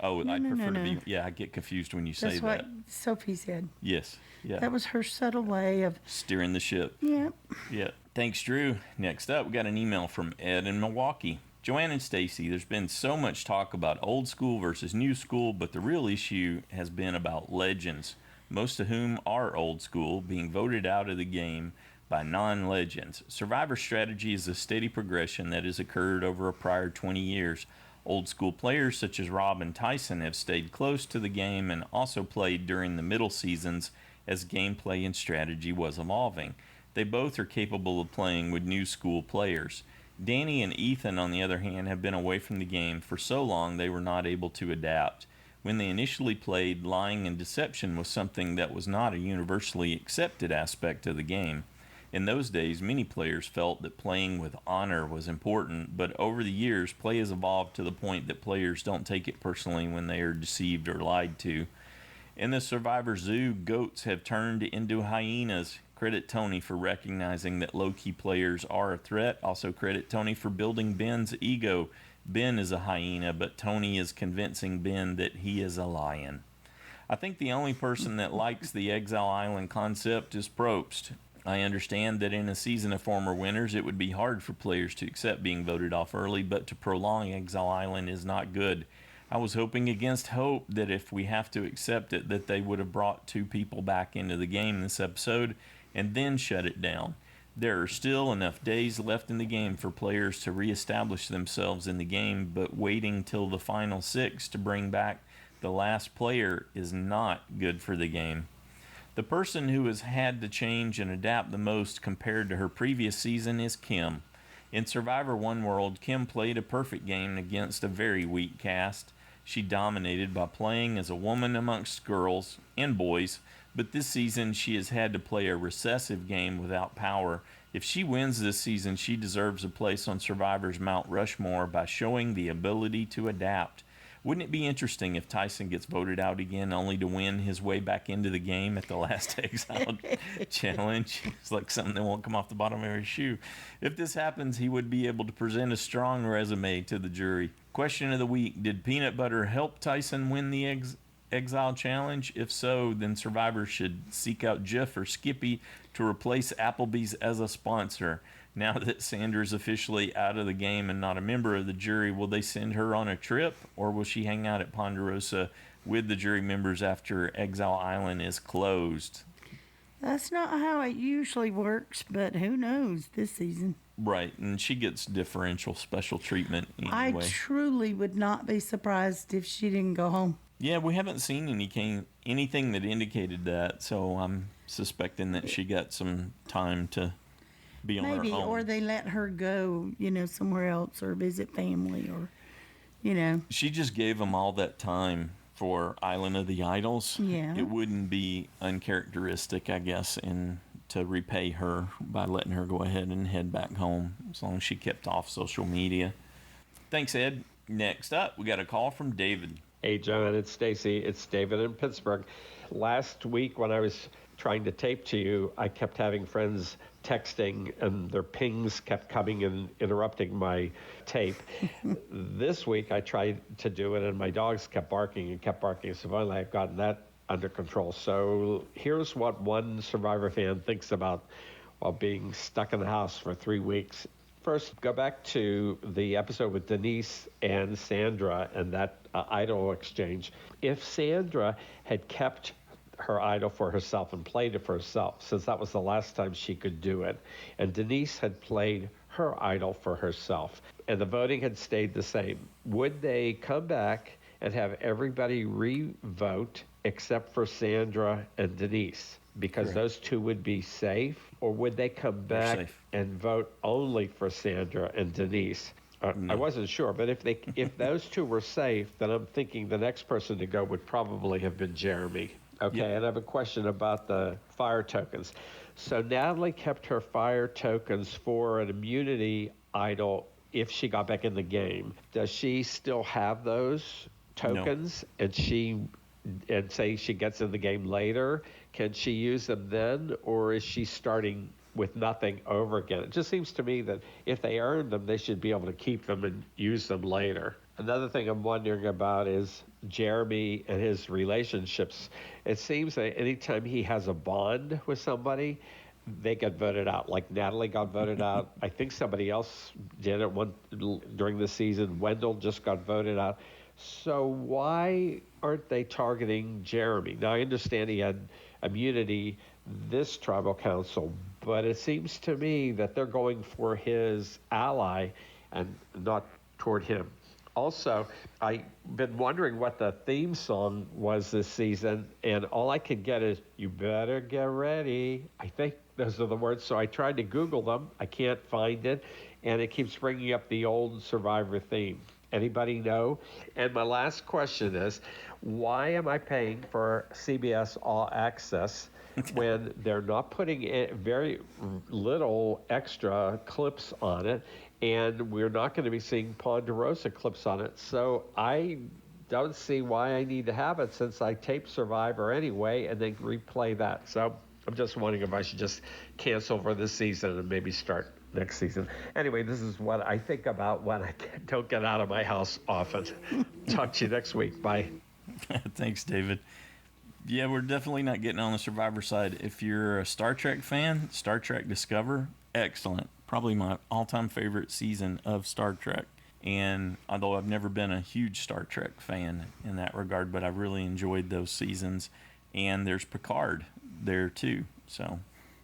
Oh, No, I'd no, prefer no, to no. be, I get confused when you say That's that. what Sophie said. Yes, yeah. That was her subtle way of Steering the ship. Yep. Yeah. Thanks, Drew. Next up, we got an email from Ed in Milwaukee. Joanne and Stacy, there's been so much talk about old school versus new school, but the real issue has been about legends, most of whom are old school, being voted out of the game by non-legends. Survivor strategy is a steady progression that has occurred over a prior 20 years. Old school players such as Rob and Tyson have stayed close to the game and also played during the middle seasons as gameplay and strategy was evolving. They both are capable of playing with new school players. Danny and Ethan, on the other hand, have been away from the game for so long they were not able to adapt. When they initially played, lying and deception was something that was not a universally accepted aspect of the game. In those days, many players felt that playing with honor was important, but over the years, play has evolved to the point that players don't take it personally when they are deceived or lied to. In the Survivor Zoo, goats have turned into hyenas. Credit Tony for recognizing that low-key players are a threat. Also credit Tony for building Ben's ego. Ben is a hyena, but Tony is convincing Ben that he is a lion. I think the only person that likes the Exile Island concept is Probst. I understand that in a season of former winners, it would be hard for players to accept being voted off early, but to prolong Exile Island is not good. I was hoping against hope that if we have to accept it, that they would have brought 2 people back into the game this episode and then shut it down. There are still enough days left in the game for players to reestablish themselves in the game, but waiting till the final 6 to bring back the last player is not good for the game. The person who has had to change and adapt the most compared to her previous season is Kim. In Survivor One World, Kim played a perfect game against a very weak cast. She dominated by playing as a woman amongst girls and boys, but this season she has had to play a recessive game without power. If she wins this season, she deserves a place on Survivor's Mount Rushmore by showing the ability to adapt. Wouldn't it be interesting if Tyson gets voted out again only to win his way back into the game at the last Exile Challenge? It's like something that won't come off the bottom of his shoe. If this happens, he would be able to present a strong resume to the jury. Question of the week, did peanut butter help Tyson win the Exile Challenge? If so, then Survivor should seek out Jeff or Skippy to replace Applebee's as a sponsor. Now that Sandra is officially out of the game and not a member of the jury, will they send her on a trip, or will she hang out at Ponderosa with the jury members after Exile Island is closed? That's not how it usually works, but who knows this season. Right, and she gets differential special treatment anyway. I truly would not be surprised if she didn't go home. Yeah, we haven't seen anything that indicated that, so I'm suspecting that she got some time to be on her Maybe, own. or they let her go, somewhere else or visit family or, She just gave them all that time for Island of the Idols. Yeah. It wouldn't be uncharacteristic, I guess, to repay her by letting her go ahead and head back home, as long as she kept off social media. Thanks, Ed. Next up, we got a call from David. Hey, John, it's Stacy. It's David in Pittsburgh. Last week when I was trying to tape to you, I kept having friends texting and their pings kept coming and interrupting my tape. This week I tried to do it and my dogs kept barking. So finally I've gotten that under control. So here's what one Survivor fan thinks about while being stuck in the house for 3 weeks. First, go back to the episode with Denise and Sandra and that idol exchange. If Sandra had kept her idol for herself and played it for herself, since that was the last time she could do it, and Denise had played her idol for herself, and the voting had stayed the same, would they come back and have everybody re-vote except for Sandra and Denise? because those two would be safe, or would they come back and vote only for Sandra and Denise? I wasn't sure, but if those two were safe, then I'm thinking the next person to go would probably have been Jeremy. Okay, and I have a question about the fire tokens. So Natalie kept her fire tokens for an immunity idol if she got back in the game. Does she still have those tokens? No. And say she gets in the game later, can she use them then, or is she starting with nothing over again? It just seems to me that if they earn them, they should be able to keep them and use them later. Another thing I'm wondering about is Jeremy and his relationships. It seems that anytime he has a bond with somebody, they get voted out. Like Natalie got voted out. I think somebody else did it during the season. Wendell just got voted out. So why aren't they targeting Jeremy? Now, I understand he had immunity this tribal council, but it seems to me that they're going for his ally and not toward him. Also, I've been wondering what the theme song was this season, and all I could get is, "You better get ready." I think those are the words, so I tried to Google them. I can't find it, and it keeps bringing up the old Survivor theme. Anybody know? And my last question is, why am I paying for CBS All Access when they're not putting very little extra clips on it, and we're not going to be seeing Ponderosa clips on it? So I don't see why I need to have it, since I tape Survivor anyway and then replay that. So I'm just wondering if I should just cancel for this season and maybe start next season. Anyway, this is what I think about when I don't get out of my house often. Talk to you next week. Bye. Thanks, David. Yeah, we're definitely not getting on the Survivor side. If you're a Star Trek fan, Star Trek Discover, excellent. Probably my all-time favorite season of Star Trek. And although I've never been a huge Star Trek fan in that regard, but I really enjoyed those seasons. And there's Picard there too. So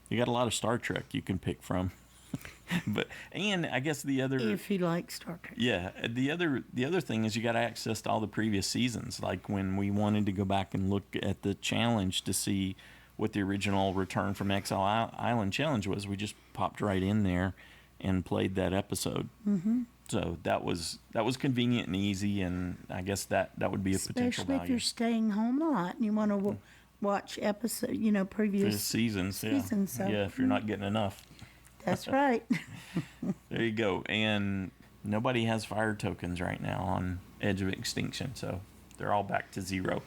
you got a lot of Star Trek you can pick from. And I guess the other, if you like Star Trek, the other thing is you got access to all the previous seasons. Like when we wanted to go back and look at the challenge to see what the original Return from Exile Island challenge was, we just popped right in there and played that episode. Mm-hmm. So that was convenient and easy, and I guess that would be a potential value. Especially if you're staying home a lot and you want to watch previous seasons. So. Yeah, if you're not getting enough. That's right. There you go. And nobody has fire tokens right now on Edge of Extinction, so they're all back to 0.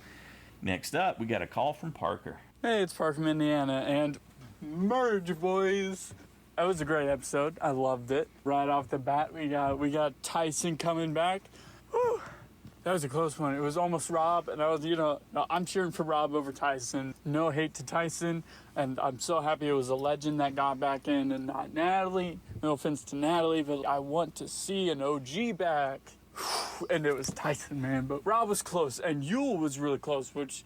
Next up, we got a call from Parker. Hey, it's Parker from Indiana, and merge, boys. That was a great episode. I loved it. Right off the bat, we got Tyson coming back. Whew. That was a close one. It was almost Rob, and I'm cheering for Rob over Tyson. No hate to Tyson, and I'm so happy it was a legend that got back in and not Natalie. No offense to Natalie, but I want to see an OG back. And it was Tyson, man. But Rob was close, and Yule was really close, which,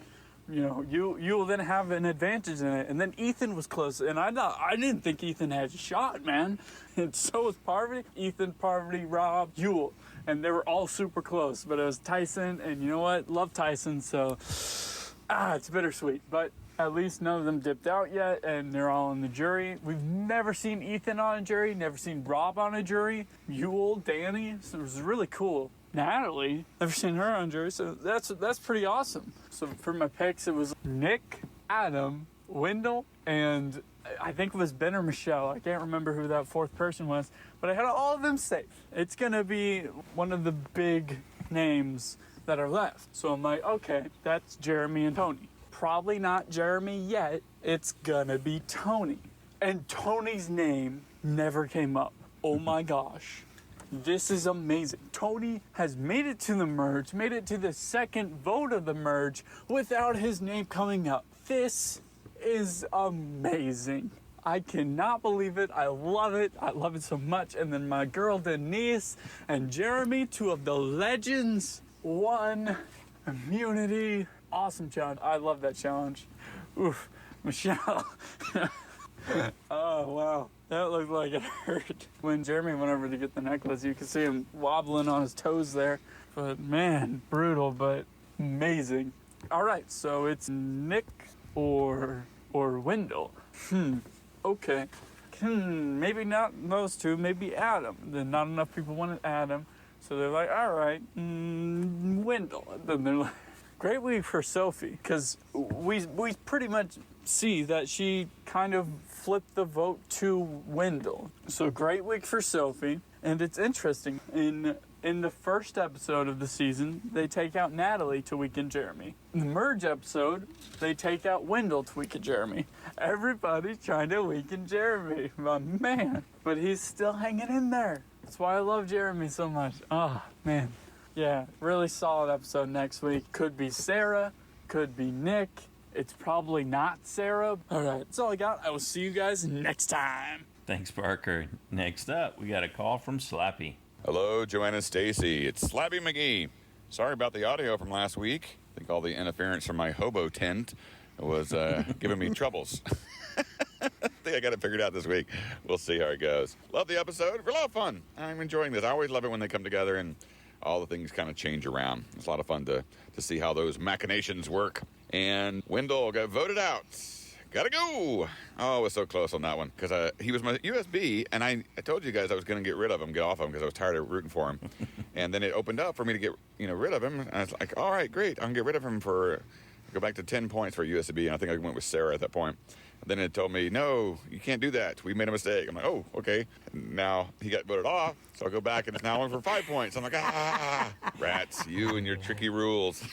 Yule then have an advantage in it. And then Ethan was close, and I didn't think Ethan had a shot, man. And so was Parvati. Ethan, Parvati, Rob, Yule. And they were all super close, but it was Tyson, and you know what? Love Tyson, so it's bittersweet. But at least none of them dipped out yet, and they're all in the jury. We've never seen Ethan on a jury, never seen Rob on a jury. Yule, Danny, so it was really cool. Natalie, never seen her on jury, so that's pretty awesome. So for my picks, it was Nick, Adam, Wendell, and I think it was Ben or Michelle. I can't remember who that fourth person was, but I had all of them safe. It's going to be one of the big names that are left. So I'm like, okay, that's Jeremy and Tony. Probably not Jeremy yet. It's going to be Tony. And Tony's name never came up. Oh my gosh. This is amazing. Tony has made it to the merge, made it to the second vote of the merge without his name coming up. This is amazing. I cannot believe it. I love it. I love it so much. And then my girl Denise and Jeremy, two of the legends, won immunity. Awesome challenge. I love that challenge. Oof. Michelle. Oh, wow. That looked like it hurt. When Jeremy went over to get the necklace, you could see him wobbling on his toes there. But man, brutal, but amazing. All right, so it's Nick or or Wendell? Okay. Maybe not those two, maybe Adam. Then not enough people wanted Adam, so they're like, all right, Wendell. And then they're like, great week for Sophie, because we pretty much see that she kind of flipped the vote to Wendell. So great week for Sophie, and it's interesting. In the first episode of the season, they take out Natalie to weaken Jeremy. In the merge episode, they take out Wendell to weaken Jeremy. Everybody's trying to weaken Jeremy, my man. But he's still hanging in there. That's why I love Jeremy so much. Oh, man. Yeah, really solid episode next week. Could be Sarah, could be Nick. It's probably not Sarah. All right, that's all I got. I will see you guys next time. Thanks, Parker. Next up, we got a call from Slappy. Hello, Joanna and Stacy. It's Slappy McGee. Sorry about the audio from last week. I think all the interference from my hobo tent was giving me troubles. I think I got it figured out this week. We'll see how it goes. Love the episode. A lot of fun. I'm enjoying this. I always love it when they come together and all the things kind of change around. It's a lot of fun to see how those machinations work. And Wendell got voted out. Gotta go. Oh, I was so close on that one because he was my USB, and I told you guys I was going to get rid of him, get off him because I was tired of rooting for him. And then it opened up for me to get rid of him, and I was like, all right, great, I can get rid of him for go back to 10 points for USB, and I think I went with Sarah at that point. And then it told me, no, you can't do that. We made a mistake. I'm like, oh, okay. And now he got voted off, so I'll go back, and it's now on for 5 points. I'm like, rats, you and your tricky rules.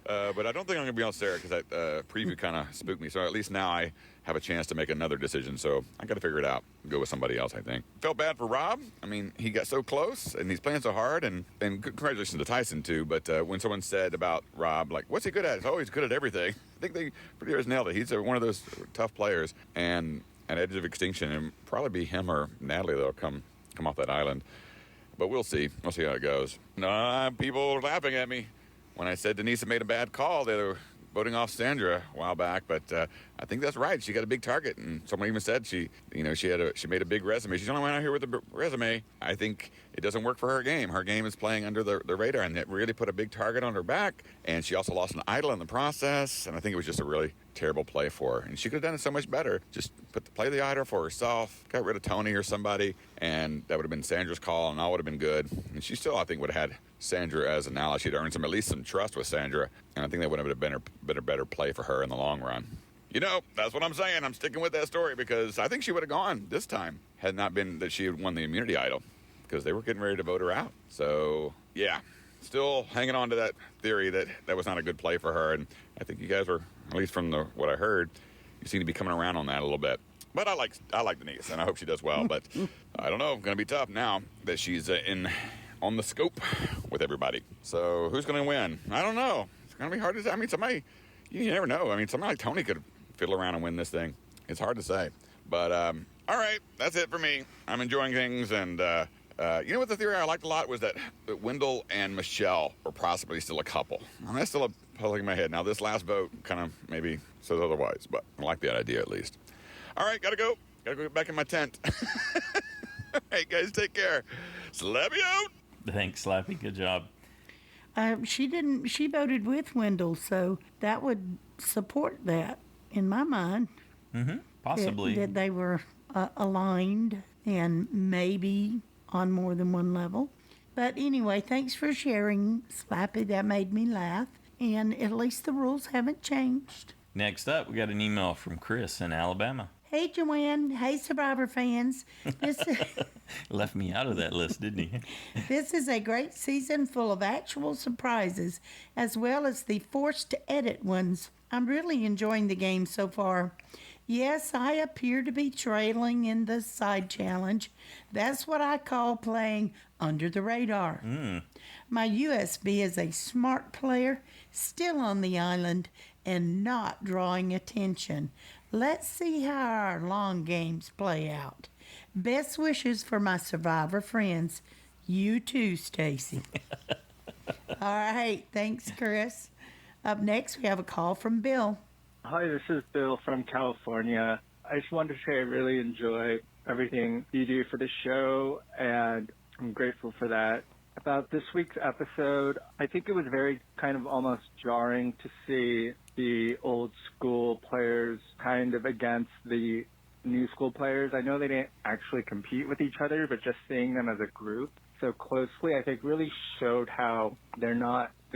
But I don't think I'm going to be on Sarah because that preview kind of spooked me. So at least now I have a chance to make another decision. So I got to figure it out. Go with somebody else, I think. Felt bad for Rob. I mean, he got so close and he's playing so hard. And congratulations to Tyson, too. But when someone said about Rob, like, what's he good at? He's always good at everything. I think they pretty much nailed it. He's one of those tough players. And at Edge of Extinction, and probably be him or Natalie that'll come off that island. But we'll see. We'll see how it goes. No, people are laughing at me. When I said Denise had made a bad call, they were voting off Sandra a while back, but I think that's right. She got a big target, and someone even said she made a big resume. She's the only one out here with a resume. I think it doesn't work for her game. Her game is playing under the radar, and it really put a big target on her back. And she also lost an idol in the process, and I think it was just a really terrible play for her. And she could have done it so much better. Just play the idol for herself, got rid of Tony or somebody, and that would have been Sandra's call, and all would have been good. And she still, I think, would have had Sandra as an ally. She'd earned at least some trust with Sandra, and I think that would have been a better play for her in the long run. That's what I'm saying. I'm sticking with that story because I think she would have gone this time had not been that she had won the immunity idol because they were getting ready to vote her out. So, yeah, still hanging on to that theory that was not a good play for her, and I think you guys were, at least from what I heard, you seem to be coming around on that a little bit. But I like Denise, and I hope she does well. But I don't know. Going to be tough now that she's on the scope with everybody. So who's going to win? I don't know. It's going to be hard to say. I mean, somebody, you never know. I mean, somebody like Tony could fiddle around and win this thing. It's hard to say. But all right, that's it for me. I'm enjoying things. And you know what the theory I liked a lot was that Wendell and Michelle were possibly still a couple. And that's still a puzzle in my head. Now, this last vote kind of maybe says otherwise, but I like that idea at least. All right, gotta go get back in my tent. All right, guys, take care. Slappy out. Thanks, Slappy. Good job. She voted with Wendell, so that would support that in my mind. Mm-hmm. Possibly. That they were aligned and maybe on more than one level. But anyway, thanks for sharing, Slappy. That made me laugh. And at least the rules haven't changed. Next up, we got an email from Chris in Alabama. Hey, Joanne. Hey, Survivor fans. Left me out of that list, didn't he? This is a great season full of actual surprises, as well as the forced-to-edit ones. I'm really enjoying the game so far. Yes, I appear to be trailing in the side challenge. That's what I call playing under the radar. My USB is a smart player, still on the island, and not drawing attention. Let's see how our long games play out. Best wishes for my Survivor friends. You too, Stacy. All right. Thanks, Chris. Up next, we have a call from Bill. Hi, this is Bill from California. I just wanted to say I really enjoy everything you do for the show, and I'm grateful for that. about this week's episode. I think it was very kind of almost jarring to see the old school players kind of against the new school players. I know they didn't actually compete with each other, but just seeing them as a group so closely, I think really showed how the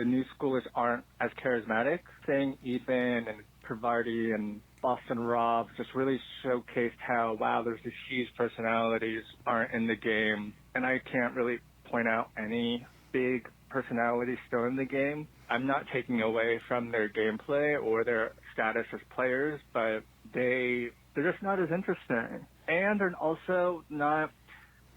new schoolers aren't as charismatic. Saying Ethan and Parvati and Boston Rob just really showcased how, wow, there's these huge personalities aren't in the game. And I can't really point out any big personalities still in the game. I'm not taking away from their gameplay or their status as players, but they're just not as interesting. And they're also not,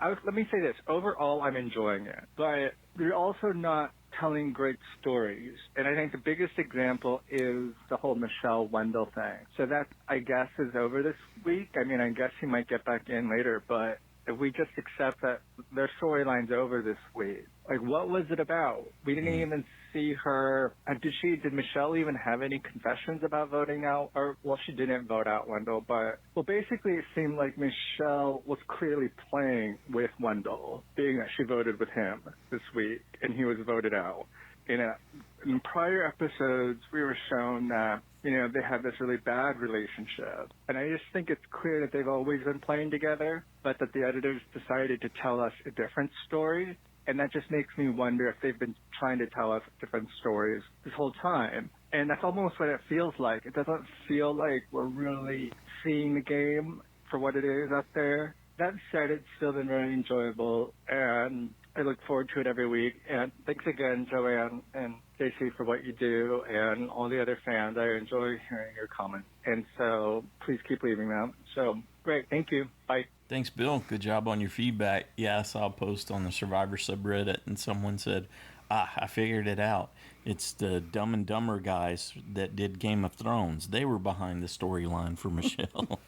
let me say this, overall I'm enjoying it, but they're also not telling great stories. And I think the biggest example is the whole Michelle Wendell thing. So that, I guess, is over this week. I mean, I guess he might get back in later, but if we just accept that their storyline's over this week, like, what was it about? We didn't even see her. Did Michelle even have any confessions about voting out? Or, well, she didn't vote out Wendell, but, well, basically it seemed like Michelle was clearly playing with Wendell, being that she voted with him this week, and he was voted out. In prior episodes, we were shown that, they had this really bad relationship. And I just think it's clear that they've always been playing together, but that the editors decided to tell us a different story. And that just makes me wonder if they've been trying to tell us different stories this whole time. And that's almost what it feels like. It doesn't feel like we're really seeing the game for what it is out there. That said, it's still been very enjoyable, and I look forward to it every week. And thanks again, Joanne and Stacey, for what you do, and all the other fans. I enjoy hearing your comments. And so please keep leaving them. So great. Thank you. Bye. Thanks, Bill. Good job on your feedback. Yeah, I saw a post on the Survivor subreddit, and someone said, I figured it out. It's the Dumb and Dumber guys that did Game of Thrones. They were behind the storyline for Michelle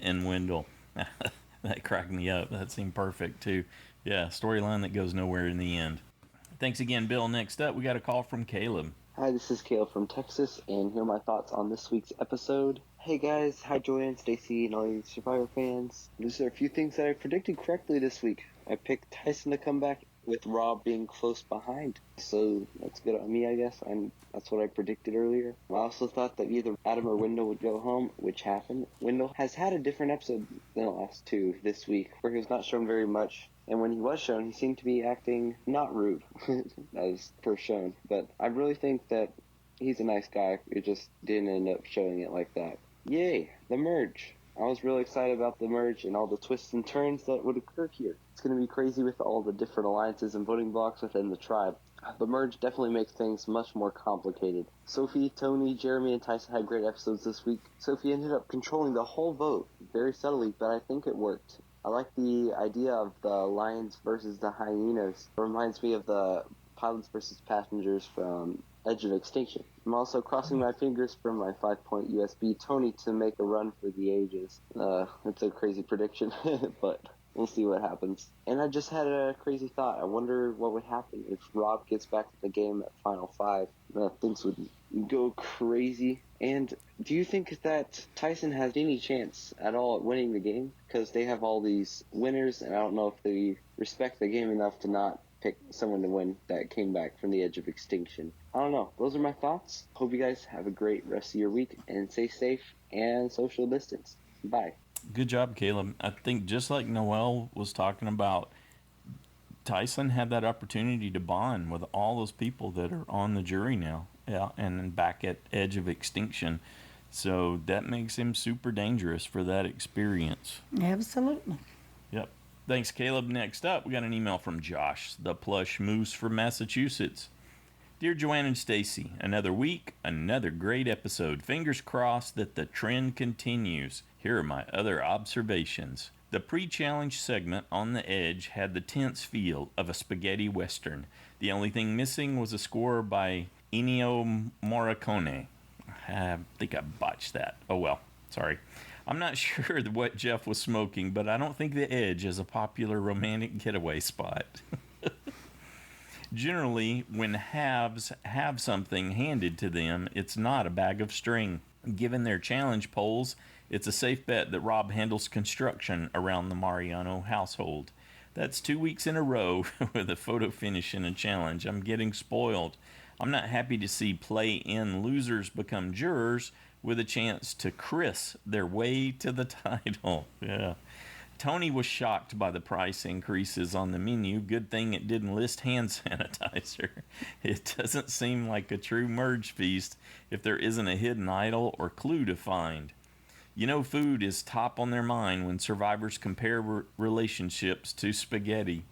and Wendell. That cracked me up. That seemed perfect, too. Yeah, storyline that goes nowhere in the end. Thanks again, Bill. Next up, we got a call from Caleb. Hi, this is Caleb from Texas, and here are my thoughts on this week's episode. Hey guys, hi Joanne, Stacy, and all you Survivor fans. These are a few things that I predicted correctly this week. I picked Tyson to come back with Rob being close behind, so that's good on me, I guess. That's what I predicted earlier. I also thought that either Adam or Wendell would go home, which happened. Wendell has had a different episode than the last two this week, where he was not shown very much. And when he was shown, he seemed to be acting not rude, as first shown. But I really think that he's a nice guy. It just didn't end up showing it like that. Yay, the merge. I was really excited about the merge and all the twists and turns that would occur here. It's going to be crazy with all the different alliances and voting blocks within the tribe. The merge definitely makes things much more complicated. Sophie, Tony, Jeremy, and Tyson had great episodes this week. Sophie ended up controlling the whole vote very subtly, but I think it worked. I like the idea of the lions versus the hyenas. It reminds me of the pilots versus passengers from Edge of Extinction. I'm also crossing my fingers for my 5-point USB Tony to make a run for the ages. It's a crazy prediction, but we'll see what happens. And I just had a crazy thought. I wonder what would happen if Rob gets back to the game at Final 5. Things would go crazy. And do you think that Tyson has any chance at all at winning the game? Because they have all these winners, and I don't know if they respect the game enough to not pick someone to win that came back from the edge of extinction. I don't know. Those are my thoughts. Hope you guys have a great rest of your week and stay safe and social distance. Bye. Good job, Caleb. I think just like Noelle was talking about, Tyson had that opportunity to bond with all those people that are on the jury now, and back at edge of extinction. So that makes him super dangerous for that experience. Absolutely. Yep. Thanks, Caleb. Next up, we got an email from Josh, the plush moose from Massachusetts. Dear Joanne and Stacy, another week, another great episode. Fingers crossed that the trend continues. Here are my other observations. The pre-challenge segment on the edge had the tense feel of a spaghetti western. The only thing missing was a score by Ennio Morricone. I think I botched that. Oh well, sorry. I'm not sure what Jeff was smoking, but I don't think the edge is a popular romantic getaway spot. Generally, when halves have something handed to them, it's not a bag of string. Given their challenge polls, it's a safe bet that Rob handles construction around the Mariano household. That's 2 weeks in a row with a photo finish in a challenge. I'm getting spoiled. I'm not happy to see play-in losers become jurors with a chance to Chris their way to the title. Yeah. Tony was shocked by the price increases on the menu. Good thing it didn't list hand sanitizer. It doesn't seem like a true merge feast if there isn't a hidden idol or clue to find. You know, food is top on their mind when survivors compare relationships to spaghetti.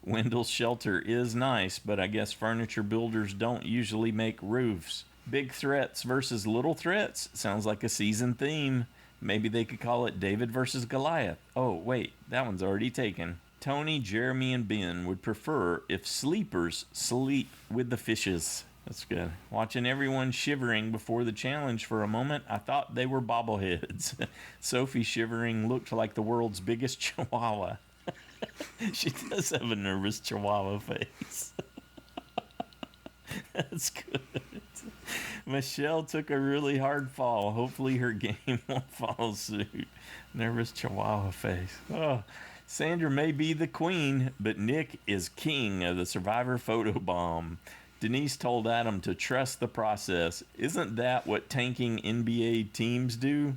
Wendell's shelter is nice, but I guess furniture builders don't usually make roofs. Big threats versus little threats sounds like a season theme. Maybe they could call it David versus Goliath. Oh, wait, that one's already taken. Tony, Jeremy, and Ben would prefer if sleepers sleep with the fishes. That's good. Watching everyone shivering before the challenge for a moment, I thought they were bobbleheads. Sophie shivering looked like the world's biggest chihuahua. She does have a nervous chihuahua face. That's good. Michelle took a really hard fall. Hopefully her game won't follow suit. Nervous chihuahua face. Oh, Sandra may be the queen, but Nick is king of the survivor photo bomb. Denise told Adam to trust the process. Isn't that what tanking NBA teams do?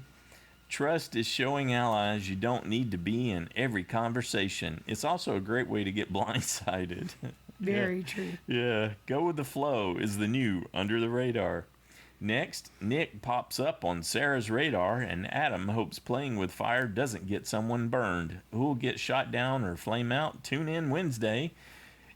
Trust is showing allies you don't need to be in every conversation. It's also a great way to get blindsided. Very true. Yeah, go with the flow is the new under the radar. Next, Nick pops up on Sarah's radar, and Adam hopes playing with fire doesn't get someone burned. Who'll get shot down or flame out? Tune in Wednesday.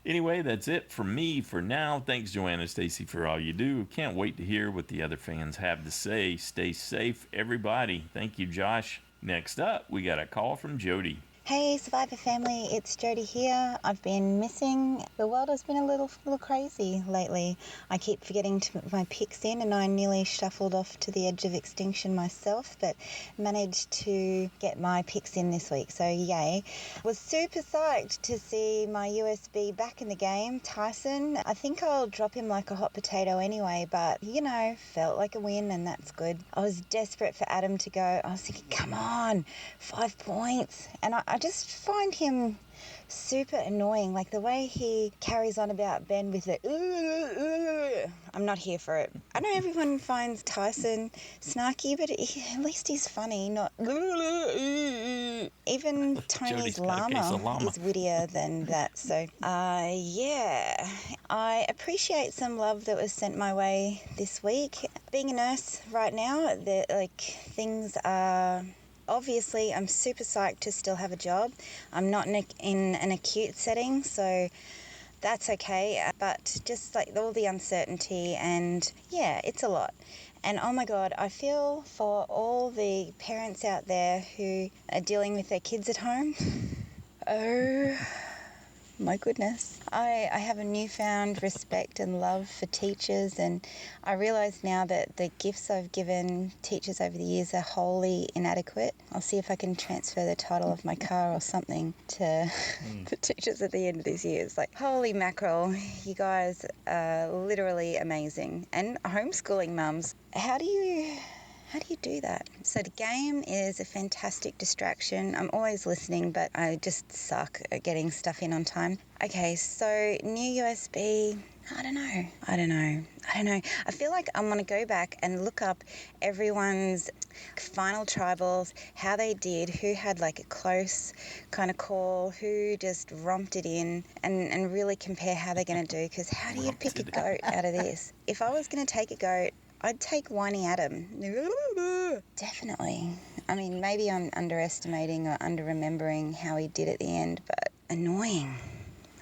Anyway, that's it from me for now. Thanks, Joanna Stacy, for all you do. Can't wait to hear what the other fans have to say. Stay safe, everybody. Thank you, Josh. Next up, we got a call from Jody. Hey Survivor family, it's Jody here. I've been missing. The world has been a little crazy lately. I keep forgetting to put my picks in and I nearly shuffled off to the edge of extinction myself, but managed to get my picks in this week, so yay. Was super psyched to see my USB back in the game, Tyson. I think I'll drop him like a hot potato anyway, but you know, felt like a win and that's good. I was desperate for Adam to go. I was thinking, come on, 5 points. And I just find him super annoying, like the way he carries on about Ben with the I'm not here for it. I know everyone finds Tyson snarky, but at least he's funny, not even Tony's llama is wittier than that. So yeah, I appreciate some love that was sent my way this week. Being a nurse right now, things are obviously, I'm super psyched to still have a job. I'm not in an acute setting, so that's okay. But just like all the uncertainty and yeah, it's a lot. And oh my God, I feel for all the parents out there who are dealing with their kids at home. Oh my goodness. I have a newfound respect and love for teachers, and I realise now that the gifts I've given teachers over the years are wholly inadequate. I'll see if I can transfer the title of my car or something to the teachers at the end of this year. It's like, holy mackerel, you guys are literally amazing. And homeschooling mums, how do you do that? So the game is a fantastic distraction. I'm always listening, but I just suck at getting stuff in on time. Okay, so new USB. I don't know. I feel like I want to go back and look up everyone's final tribals, how they did, who had like a close kind of call, who just romped it in, and really compare how they're going to do. Because how do you pick a goat out of this? If I was going to take a goat, I'd take Whiny Adam. Definitely. I mean, maybe I'm underestimating or under-remembering how he did at the end, but annoying.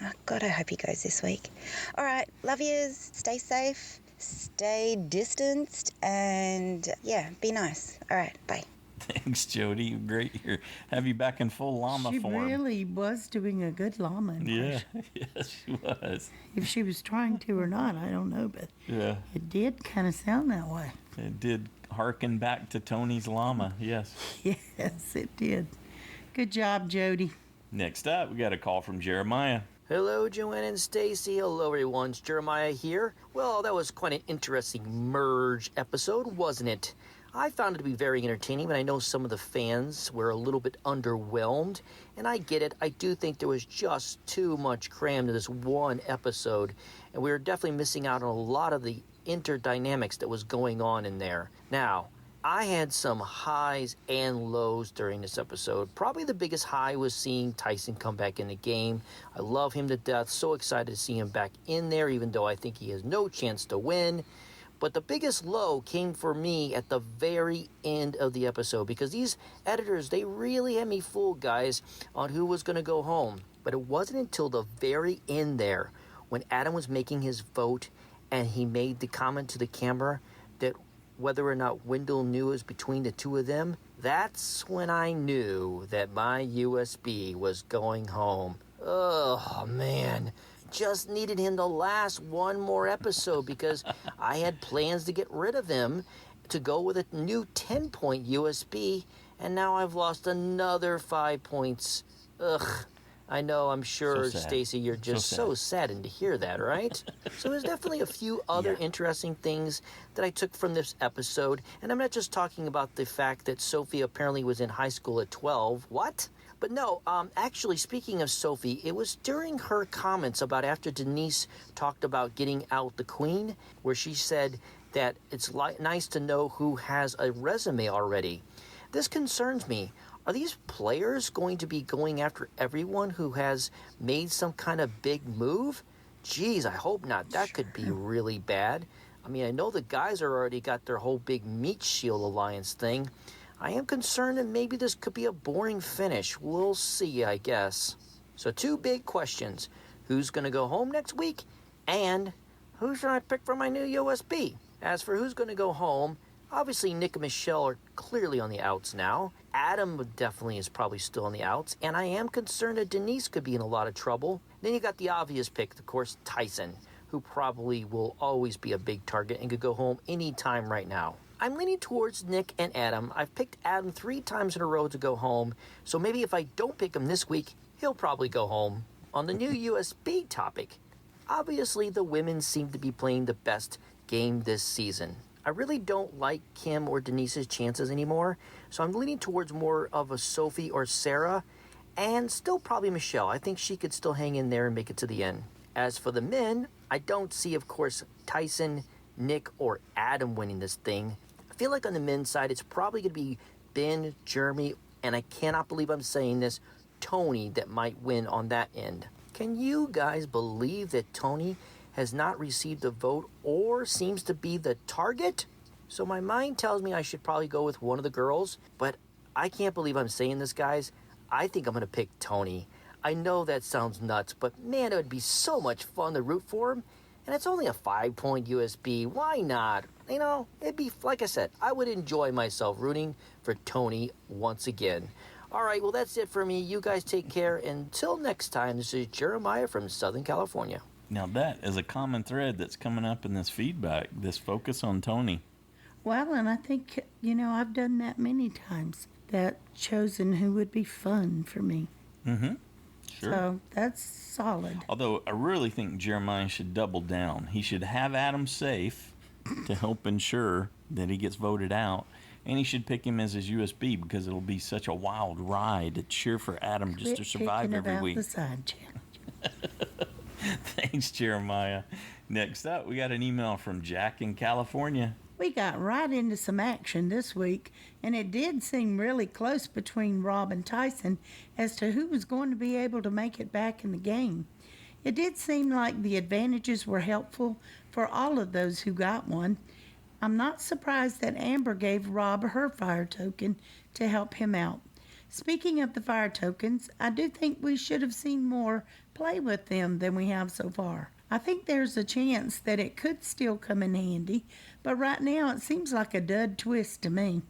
Oh, God, I hope he goes this week. All right, love yous. Stay safe, stay distanced, and, yeah, be nice. All right, bye. Thanks, Jody. Great to have you back in full llama form. She really was doing a good llama impression. Yeah, yes, she was. If she was trying to or not, I don't know, but yeah, it did kind of sound that way. It did harken back to Tony's llama, yes. Yes, it did. Good job, Jody. Next up, we got a call from Jeremiah. Hello, Joanna and Stacy. Hello, everyone. It's Jeremiah here. Well, that was quite an interesting merge episode, wasn't it? I found it to be very entertaining, but I know some of the fans were a little bit underwhelmed, and I get it. I do think there was just too much crammed to this one episode, and we were definitely missing out on a lot of the interdynamics that was going on in there. Now, I had some highs and lows during this episode. Probably the biggest high was seeing Tyson come back in the game. I love him to death. So excited to see him back in there, even though I think he has no chance to win. But the biggest low came for me at the very end of the episode, because these editors, they really had me fooled, guys, on who was going to go home. But it wasn't until the very end there, when Adam was making his vote and he made the comment to the camera that whether or not Wendell knew it was between the two of them, that's when I knew that my USB was going home. Oh, man. Just needed him to last one more episode, because I had plans to get rid of him to go with a new 10-point USB, and now I've lost another 5 points. Ugh. I know, I'm sure, So sad. Stacy, you're just so saddened to hear that, right? So there's definitely a few other interesting things that I took from this episode, and I'm not just talking about the fact that Sophie apparently was in high school at 12. What? But no, actually, speaking of Sophie, it was during her comments about after Denise talked about getting out the queen, where she said that it's nice to know who has a resume already. This concerns me. Are these players going to be going after everyone who has made some kind of big move? Geez, I hope not. That could be really bad. I mean, I know the guys are already got their whole big meat shield alliance thing. I am concerned that maybe this could be a boring finish. We'll see, I guess. So 2 big questions. Who's going to go home next week? And who should I pick for my new USB? As for who's going to go home, obviously Nick and Michelle are clearly on the outs now. Adam definitely is probably still on the outs. And I am concerned that Denise could be in a lot of trouble. Then you got the obvious pick, of course, Tyson, who probably will always be a big target and could go home any time right now. I'm leaning towards Nick and Adam. I've picked Adam 3 times in a row to go home, so maybe if I don't pick him this week, he'll probably go home. On the new USB topic, obviously the women seem to be playing the best game this season. I really don't like Kim or Denise's chances anymore, so I'm leaning towards more of a Sophie or Sarah, and still probably Michelle. I think she could still hang in there and make it to the end. As for the men, I don't see, of course, Tyson, Nick, or Adam winning this thing. I feel like on the men's side, it's probably going to be Ben, Jeremy, and I cannot believe I'm saying this, Tony, that might win on that end. Can you guys believe that Tony has not received a vote or seems to be the target? So my mind tells me I should probably go with one of the girls, but I can't believe I'm saying this, guys. I think I'm going to pick Tony. I know that sounds nuts, but man, it would be so much fun to root for him. And it's only a 5-point USB. Why not? You know, it'd be, like I said, I would enjoy myself rooting for Tony once again. All right, well, that's it for me. You guys take care. Until next time, this is Jeremiah from Southern California. Now that is a common thread that's coming up in this feedback, this focus on Tony. Well, and I think, I've done that many times, that chosen who would be fun for me. Mm-hmm. Sure. So that's solid. Although I really think Jeremiah should double down. He should have Adam safe to help ensure that he gets voted out. And he should pick him as his USB, because it'll be such a wild ride to cheer for Adam just to survive every week. The side challenge. Thanks, Jeremiah. Next up, we got an email from Jack in California. We got right into some action this week, and it did seem really close between Rob and Tyson as to who was going to be able to make it back in the game. It did seem like the advantages were helpful for all of those who got one. I'm not surprised that Amber gave Rob her fire token to help him out. Speaking of the fire tokens, I do think we should have seen more play with them than we have so far. I think there's a chance that it could still come in handy, but right now it seems like a dud twist to me.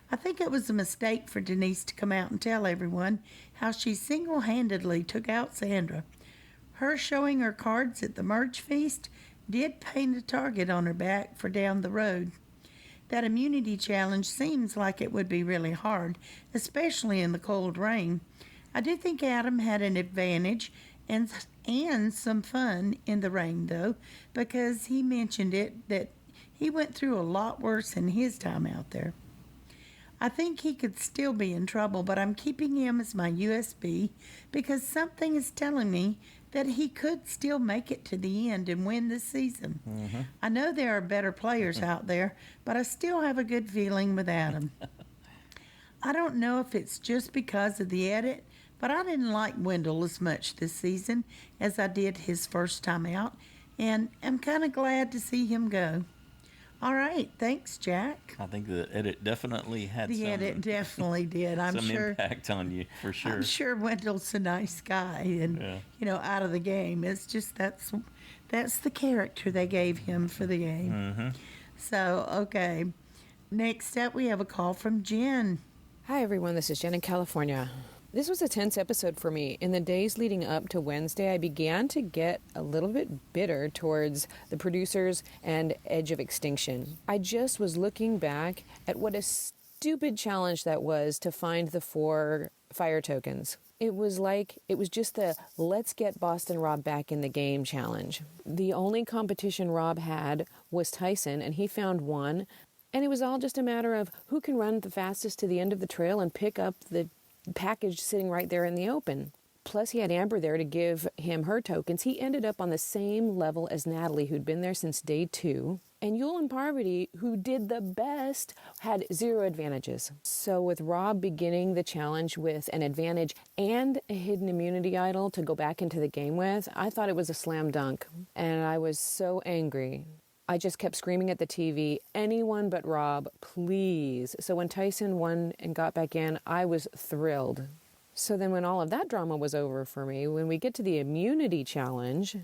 I think it was a mistake for Denise to come out and tell everyone how she single-handedly took out Sandra. Her showing her cards at the merge feast did paint a target on her back for down the road. That immunity challenge seems like it would be really hard, especially in the cold rain. I do think Adam had an advantage and some fun in the rain, though, because he mentioned it that he went through a lot worse in his time out there. I think he could still be in trouble, but I'm keeping him as my USB because something is telling me that he could still make it to the end and win this season. Mm-hmm. I know there are better players out there, but I still have a good feeling with Adam. I don't know if it's just because of the edit, but I didn't like Wendell as much this season as I did his first time out, and I'm kind of glad to see him go. All right, thanks, Jack. I think the edit definitely had The edit definitely did. I'm some sure impact on you, for sure. I'm sure Wendell's a nice guy and out of the game. It's just that's the character they gave him for the game. Mm-hmm. So, okay. Next up we have a call from Jen. Hi everyone, this is Jen in California. This was a tense episode for me. In the days leading up to Wednesday, I began to get a little bit bitter towards the producers and Edge of Extinction. I just was looking back at what a stupid challenge that was to find the 4 fire tokens. It was just the let's get Boston Rob back in the game challenge. The only competition Rob had was Tyson, and he found 1. And it was all just a matter of who can run the fastest to the end of the trail and pick up the package sitting right there in the open. Plus, he had Amber there to give him her tokens. He ended up on the same level as Natalie, who'd been there since day 2. And Yule and Parvati, who did the best, had 0 advantages. So with Rob beginning the challenge with an advantage and a hidden immunity idol to go back into the game with, I thought it was a slam dunk. And I was so angry. I just kept screaming at the TV, anyone but Rob, please. So when Tyson won and got back in, I was thrilled. So then when all of that drama was over for me, when we get to the immunity challenge,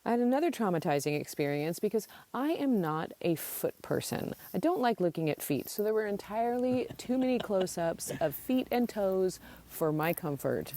I had another traumatizing experience because I am not a foot person. I don't like looking at feet, so there were entirely too many close-ups of feet and toes for my comfort.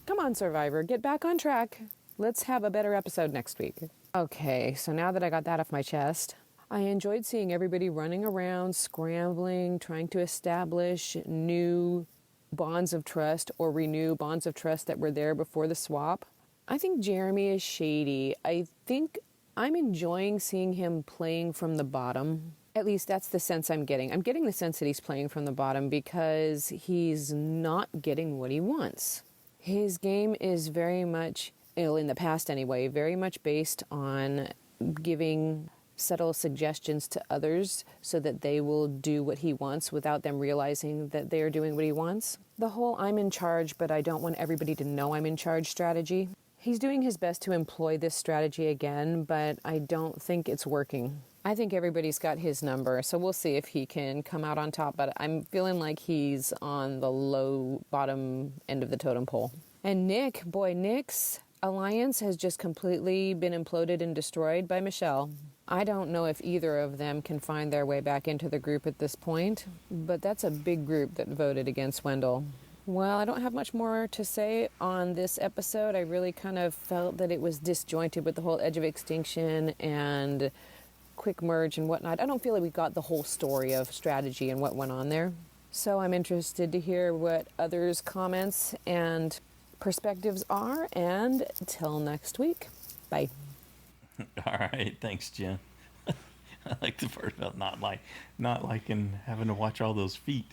Come on, Survivor, get back on track. Let's have a better episode next week. Okay, so now that I got that off my chest, I enjoyed seeing everybody running around, scrambling, trying to establish new bonds of trust or renew bonds of trust that were there before the swap. I think Jeremy is shady. I think I'm enjoying seeing him playing from the bottom. At least that's the sense I'm getting. I'm getting the sense that he's playing from the bottom because he's not getting what he wants. His game is very much, in the past anyway, very much based on giving subtle suggestions to others so that they will do what he wants without them realizing that they are doing what he wants. The whole I'm in charge, but I don't want everybody to know I'm in charge strategy. He's doing his best to employ this strategy again, but I don't think it's working. I think everybody's got his number, so we'll see if he can come out on top, but I'm feeling like he's on the low bottom end of the totem pole. And Nick's alliance has just completely been imploded and destroyed by Michelle. I don't know if either of them can find their way back into the group at this point, but that's a big group that voted against Wendell. Well, I don't have much more to say on this episode. I really kind of felt that it was disjointed with the whole Edge of Extinction and quick merge and whatnot. I don't feel like we got the whole story of strategy and what went on there. So I'm interested to hear what others' comments and perspectives are, and till next week, bye. All right, thanks, Jen. I like the part about not liking having to watch all those feet.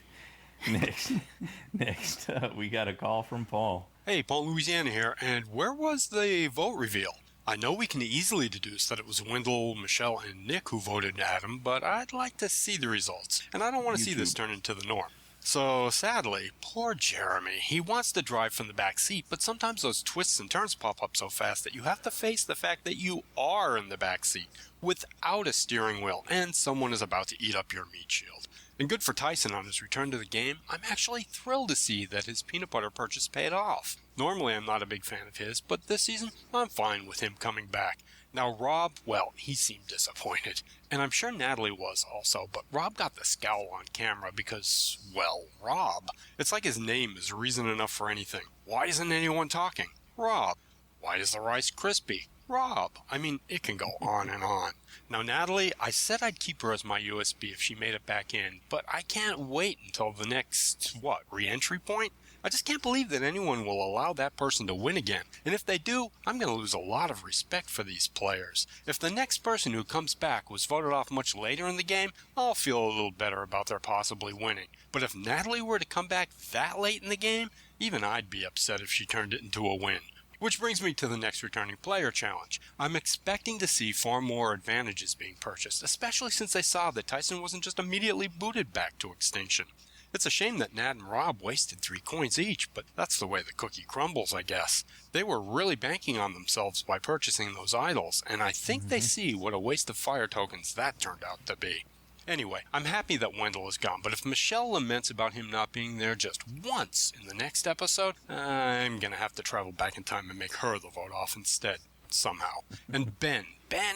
Next, we got a call from Paul. Hey, Paul, Louisiana here, and where was the vote reveal? I know we can easily deduce that it was Wendell, Michelle, and Nick who voted Adam, but I'd like to see the results, and I don't want to see this turn into the norm. So, sadly, poor Jeremy. He wants to drive from the back seat, but sometimes those twists and turns pop up so fast that you have to face the fact that you are in the back seat without a steering wheel, and someone is about to eat up your meat shield. And good for Tyson on his return to the game. I'm actually thrilled to see that his peanut butter purchase paid off. Normally I'm not a big fan of his, but this season I'm fine with him coming back. Now Rob, well, he seemed disappointed. And I'm sure Natalie was also, but Rob got the scowl on camera because, well, Rob. It's like his name is reason enough for anything. Why isn't anyone talking? Rob. Why is the rice crispy? Rob. I mean, it can go on and on. Now, Natalie, I said I'd keep her as my USB if she made it back in, but I can't wait until the next, re-entry point? I just can't believe that anyone will allow that person to win again. And if they do, I'm going to lose a lot of respect for these players. If the next person who comes back was voted off much later in the game, I'll feel a little better about their possibly winning. But if Natalie were to come back that late in the game, even I'd be upset if she turned it into a win. Which brings me to the next returning player challenge. I'm expecting to see far more advantages being purchased, especially since I saw that Tyson wasn't just immediately booted back to extinction. It's a shame that Nat and Rob wasted 3 coins each, but that's the way the cookie crumbles, I guess. They were really banking on themselves by purchasing those idols, and I think they see what a waste of fire tokens that turned out to be. Anyway, I'm happy that Wendell is gone, but if Michelle laments about him not being there just once in the next episode, I'm gonna have to travel back in time and make her the vote off instead, somehow. And Ben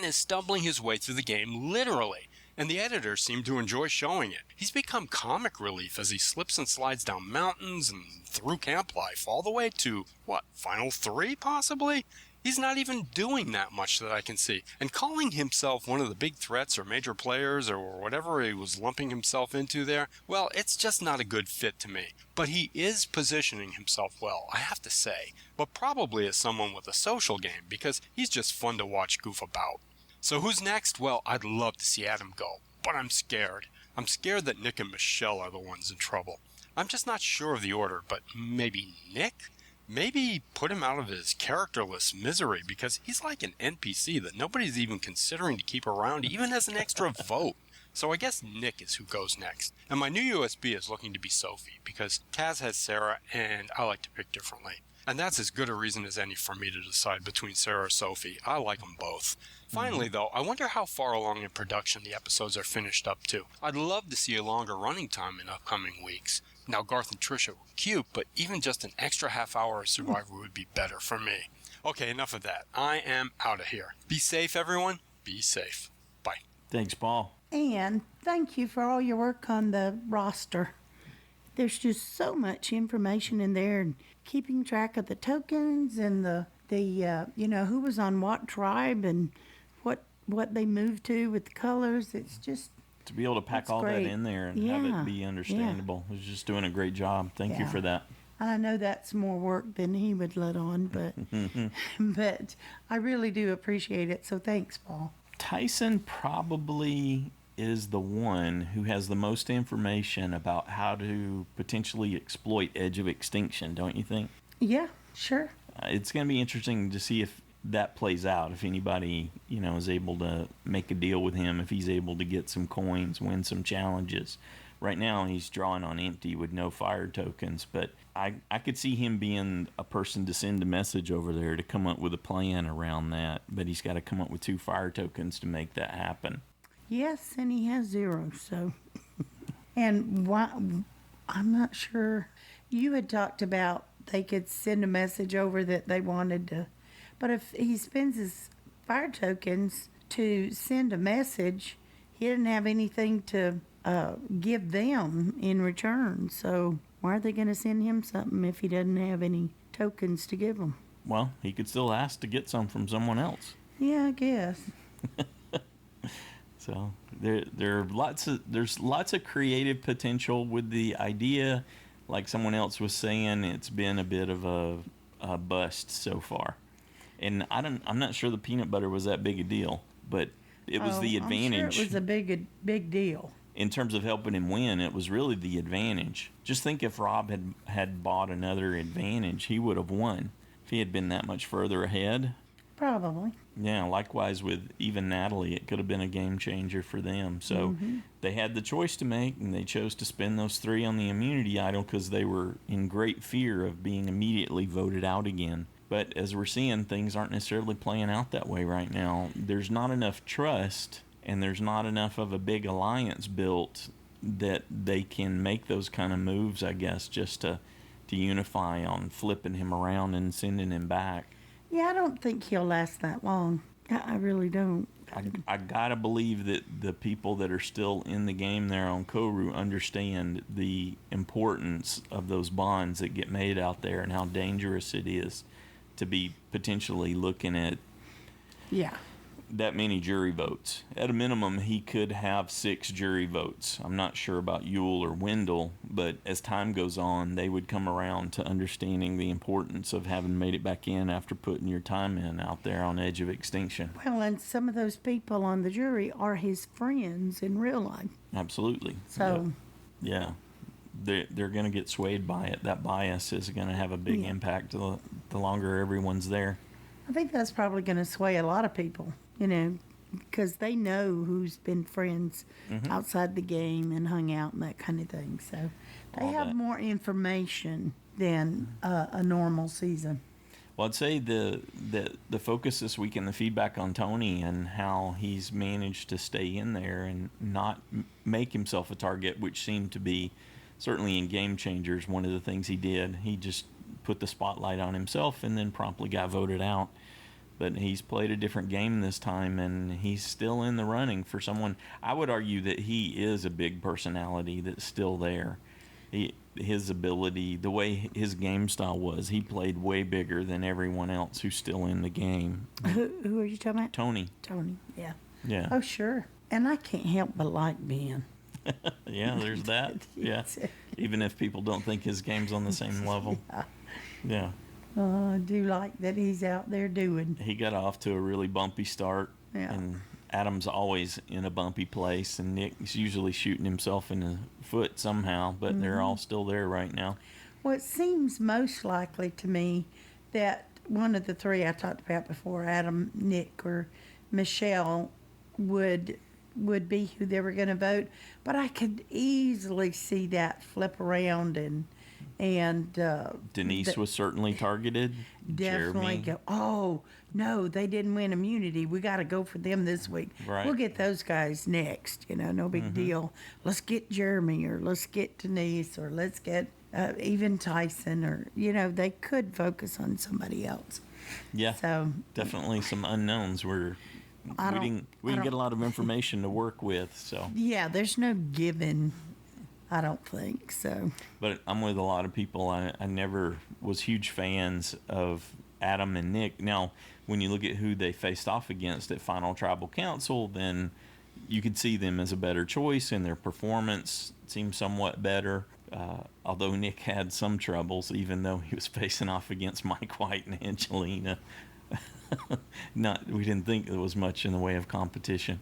is stumbling his way through the game, literally, and the editors seem to enjoy showing it. He's become comic relief as he slips and slides down mountains and through camp life, all the way to, Final 3, possibly? He's not even doing that much that I can see. And calling himself one of the big threats or major players or whatever he was lumping himself into there, well, it's just not a good fit to me. But he is positioning himself well, I have to say. But probably as someone with a social game, because he's just fun to watch goof about. So who's next? Well, I'd love to see Adam go, but I'm scared. I'm scared that Nick and Michelle are the ones in trouble. I'm just not sure of the order, but maybe Nick? Maybe put him out of his characterless misery, because he's like an NPC that nobody's even considering to keep around, even as an extra vote. So I guess Nick is who goes next. And my new USB is looking to be Sophie, because Taz has Sarah, and I like to pick differently. And that's as good a reason as any for me to decide between Sarah or Sophie. I like them both. Finally, though, I wonder how far along in production the episodes are finished up to. I'd love to see a longer running time in upcoming weeks. Now, Garth and Trisha were cute, but even just an extra half hour of Survivor would be better for me. Okay, enough of that. I am out of here. Be safe, everyone. Be safe. Bye. Thanks, Paul. And thank you for all your work on the roster. There's just so much information in there, and keeping track of the tokens and the who was on what tribe and what they moved to with the colors. It's just to be able to pack all great. That in there and have it be understandable. He was just doing a great job. Thank you for that. I know that's more work than he would let on, but I really do appreciate it. So thanks, Paul. Tyson probably is the one who has the most information about how to potentially exploit Edge of Extinction, don't you think? Yeah, sure. It's going to be interesting to see if that plays out, if anybody, is able to make a deal with him, if he's able to get some coins, win some challenges. Right now, he's drawing on empty with no fire tokens, but I could see him being a person to send a message over there to come up with a plan around that, but he's got to come up with 2 fire tokens to make that happen. Yes, and he has 0, so. And I'm not sure. You had talked about they could send a message over that they wanted to. But if he spends his fire tokens to send a message, he doesn't have anything to give them in return. So why are they going to send him something if he doesn't have any tokens to give them? Well, he could still ask to get some from someone else. Yeah, I guess. So there's lots of creative potential with the idea. Like someone else was saying, it's been a bit of a bust so far. And I'm not sure the peanut butter was that big a deal, but it was the advantage. I'm sure it was a big deal. In terms of helping him win, it was really the advantage. Just think if Rob had bought another advantage, he would have won. If he had been that much further ahead. Probably. Yeah, likewise with even Natalie, it could have been a game changer for them. So they had the choice to make, and they chose to spend those 3 on the immunity idol because they were in great fear of being immediately voted out again. But as we're seeing, things aren't necessarily playing out that way right now. There's not enough trust, and there's not enough of a big alliance built that they can make those kind of moves, I guess, just to unify on flipping him around and sending him back. Yeah, I don't think he'll last that long. I really don't. I gotta believe that the people that are still in the game there on Koru understand the importance of those bonds that get made out there and how dangerous it is to be potentially looking at that many jury votes. At a minimum, he could have 6 jury votes. I'm not sure about Yule or Wendell, but as time goes on, they would come around to understanding the importance of having made it back in after putting your time in out there on edge of extinction. Well, and some of those people on the jury are his friends in real life. Absolutely. So, yeah. They're going to get swayed by it. That bias is going to have a big impact the longer everyone's there. I think that's probably going to sway a lot of people, because they know who's been friends outside the game and hung out and that kind of thing. So they have more information than a normal season. Well, I'd say the focus this week and the feedback on Tony and how he's managed to stay in there and not make himself a target, which seemed to be certainly in Game Changers one of the things he did. He just put the spotlight on himself and then promptly got voted out. But he's played a different game this time, and he's still in the running for someone. I would argue that he is a big personality that's still there. His ability, the way his game style was, he played way bigger than everyone else who's still in the game. Who are you talking about? Tony. Tony, yeah. Yeah. Oh, sure. And I can't help but like Ben. Yeah, there's that. Yeah. Even if people don't think his game's on the same level. Yeah. I do like that he's out there doing. He got off to a really bumpy start. Yeah. And Adam's always in a bumpy place, and Nick's usually shooting himself in the foot somehow, but they're all still there right now. Well, it seems most likely to me that one of the three I talked about before, Adam, Nick, or Michelle, would be who they were going to vote. But I could easily see that flip around and Denise was certainly targeted. Definitely Jeremy. oh, no, they didn't win immunity. We got to go for them this week. Right. We'll get those guys next. No big deal. Let's get Jeremy, or let's get Denise, or let's get even Tyson, or, they could focus on somebody else. Yeah, so definitely some unknowns. We didn't get a lot of information to work with. So yeah, there's no given. I don't think so. But I'm with a lot of people. I never was huge fans of Adam and Nick. Now, when you look at who they faced off against at Final Tribal Council, then you could see them as a better choice, and their performance seemed somewhat better. Although Nick had some troubles, even though he was facing off against Mike White and Angelina. We didn't think there was much in the way of competition.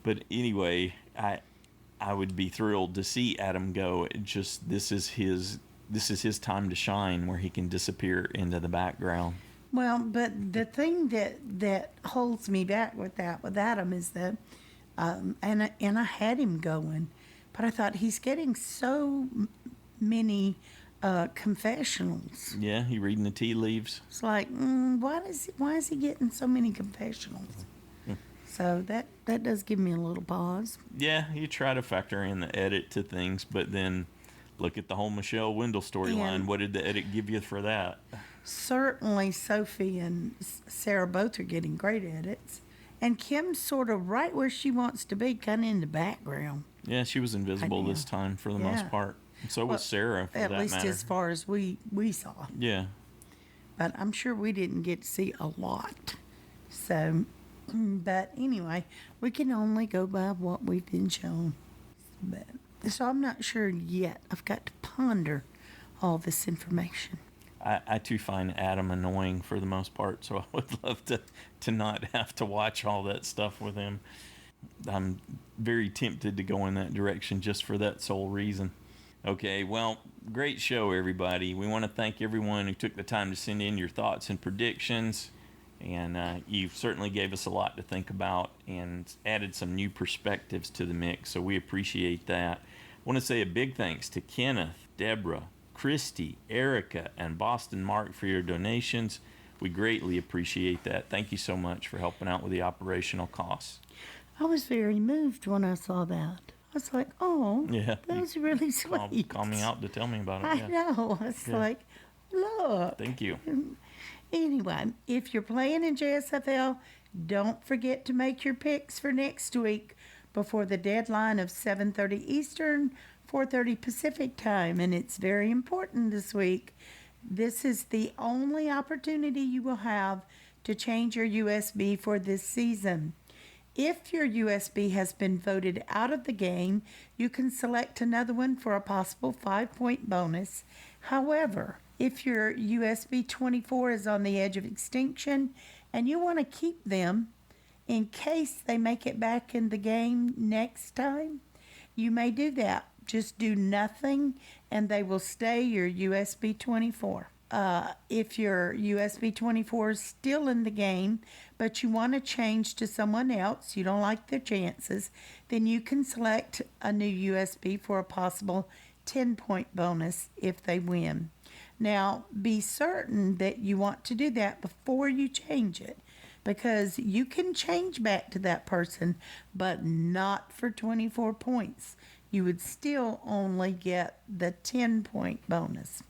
But anyway, I would be thrilled to see Adam go. This is his time to shine, where he can disappear into the background. Well, but the thing that holds me back with Adam is that, and I had him going, but I thought he's getting so many confessionals. Yeah, he reading the tea leaves. It's like, why is he getting so many confessionals? So that does give me a little pause. Yeah, you try to factor in the edit to things, but then look at the whole Michelle Wendell storyline. What did the edit give you for that? Certainly Sophie and Sarah both are getting great edits. And Kim's sort of right where she wants to be, kind of in the background. Yeah, she was invisible this time for the most part. And so was Sarah, for that matter. At least as far as we saw. Yeah. But I'm sure we didn't get to see a lot. So... But anyway, we can only go by what we've been shown. So I'm not sure yet. I've got to ponder all this information. I too find Adam annoying for the most part, so I would love to not have to watch all that stuff with him. I'm very tempted to go in that direction just for that sole reason. Okay, well, great show, everybody. We want to thank everyone who took the time to send in your thoughts and predictions. And you certainly gave us a lot to think about and added some new perspectives to the mix, so we appreciate that. I want to say a big thanks to Kenneth, Deborah, Christy, Erica, and Boston Mark for your donations. We greatly appreciate that. Thank you so much for helping out with the operational costs. I was very moved when I saw that. I was like, oh, yeah, that was really sweet. Call me out to tell me about it. I know. It's like, look. Thank you. Anyway, if you're playing in JSFL, don't forget to make your picks for next week before the deadline of 7:30 Eastern, 4:30 Pacific time. And it's very important this week. This is the only opportunity you will have to change your USB for this season. If your USB has been voted out of the game, you can select another one for a possible 5-point bonus. However, if your USB 24 is on the edge of extinction and you want to keep them in case they make it back in the game next time, you may do that. Just do nothing and they will stay your USB 24. If your USB 24 is still in the game, but you want to change to someone else, you don't like their chances, then you can select a new USB for a possible 10-point bonus if they win. Now, be certain that you want to do that before you change it, because you can change back to that person, but not for 24 points. You would still only get the 10-point bonus.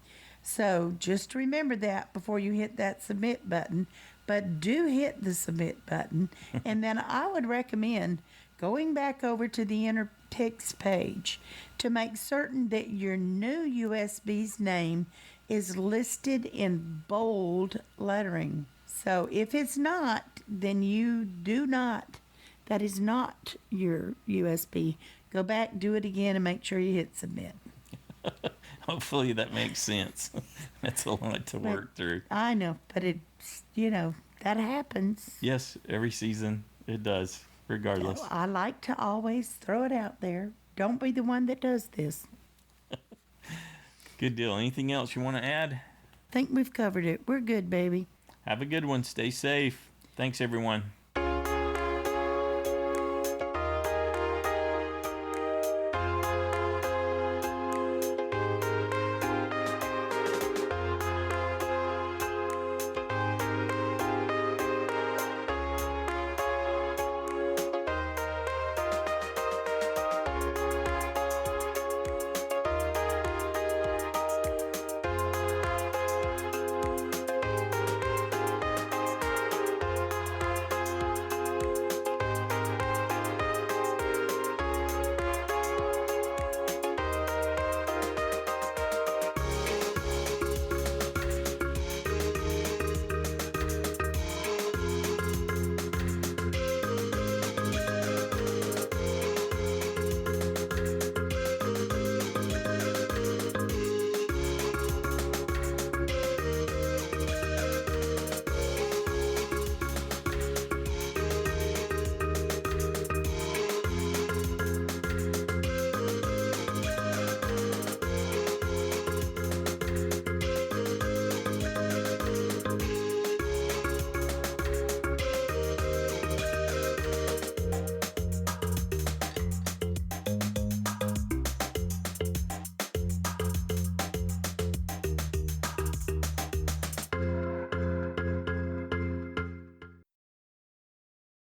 So just remember that before you hit that submit button, but do hit the submit button. And then I would recommend going back over to the Inner Picks page to make certain that your new USB's name is listed in bold lettering. So if it's not, then you do not. That is not your USB. Go back, do it again, and make sure you hit submit. Hopefully that makes sense. That's a lot to work through. I know, but it's, that happens. Yes, every season it does, regardless. So I like to always throw it out there. Don't be the one that does this. Good deal. Anything else you want to add? I think we've covered it. We're good, baby. Have a good one. Stay safe. Thanks, everyone.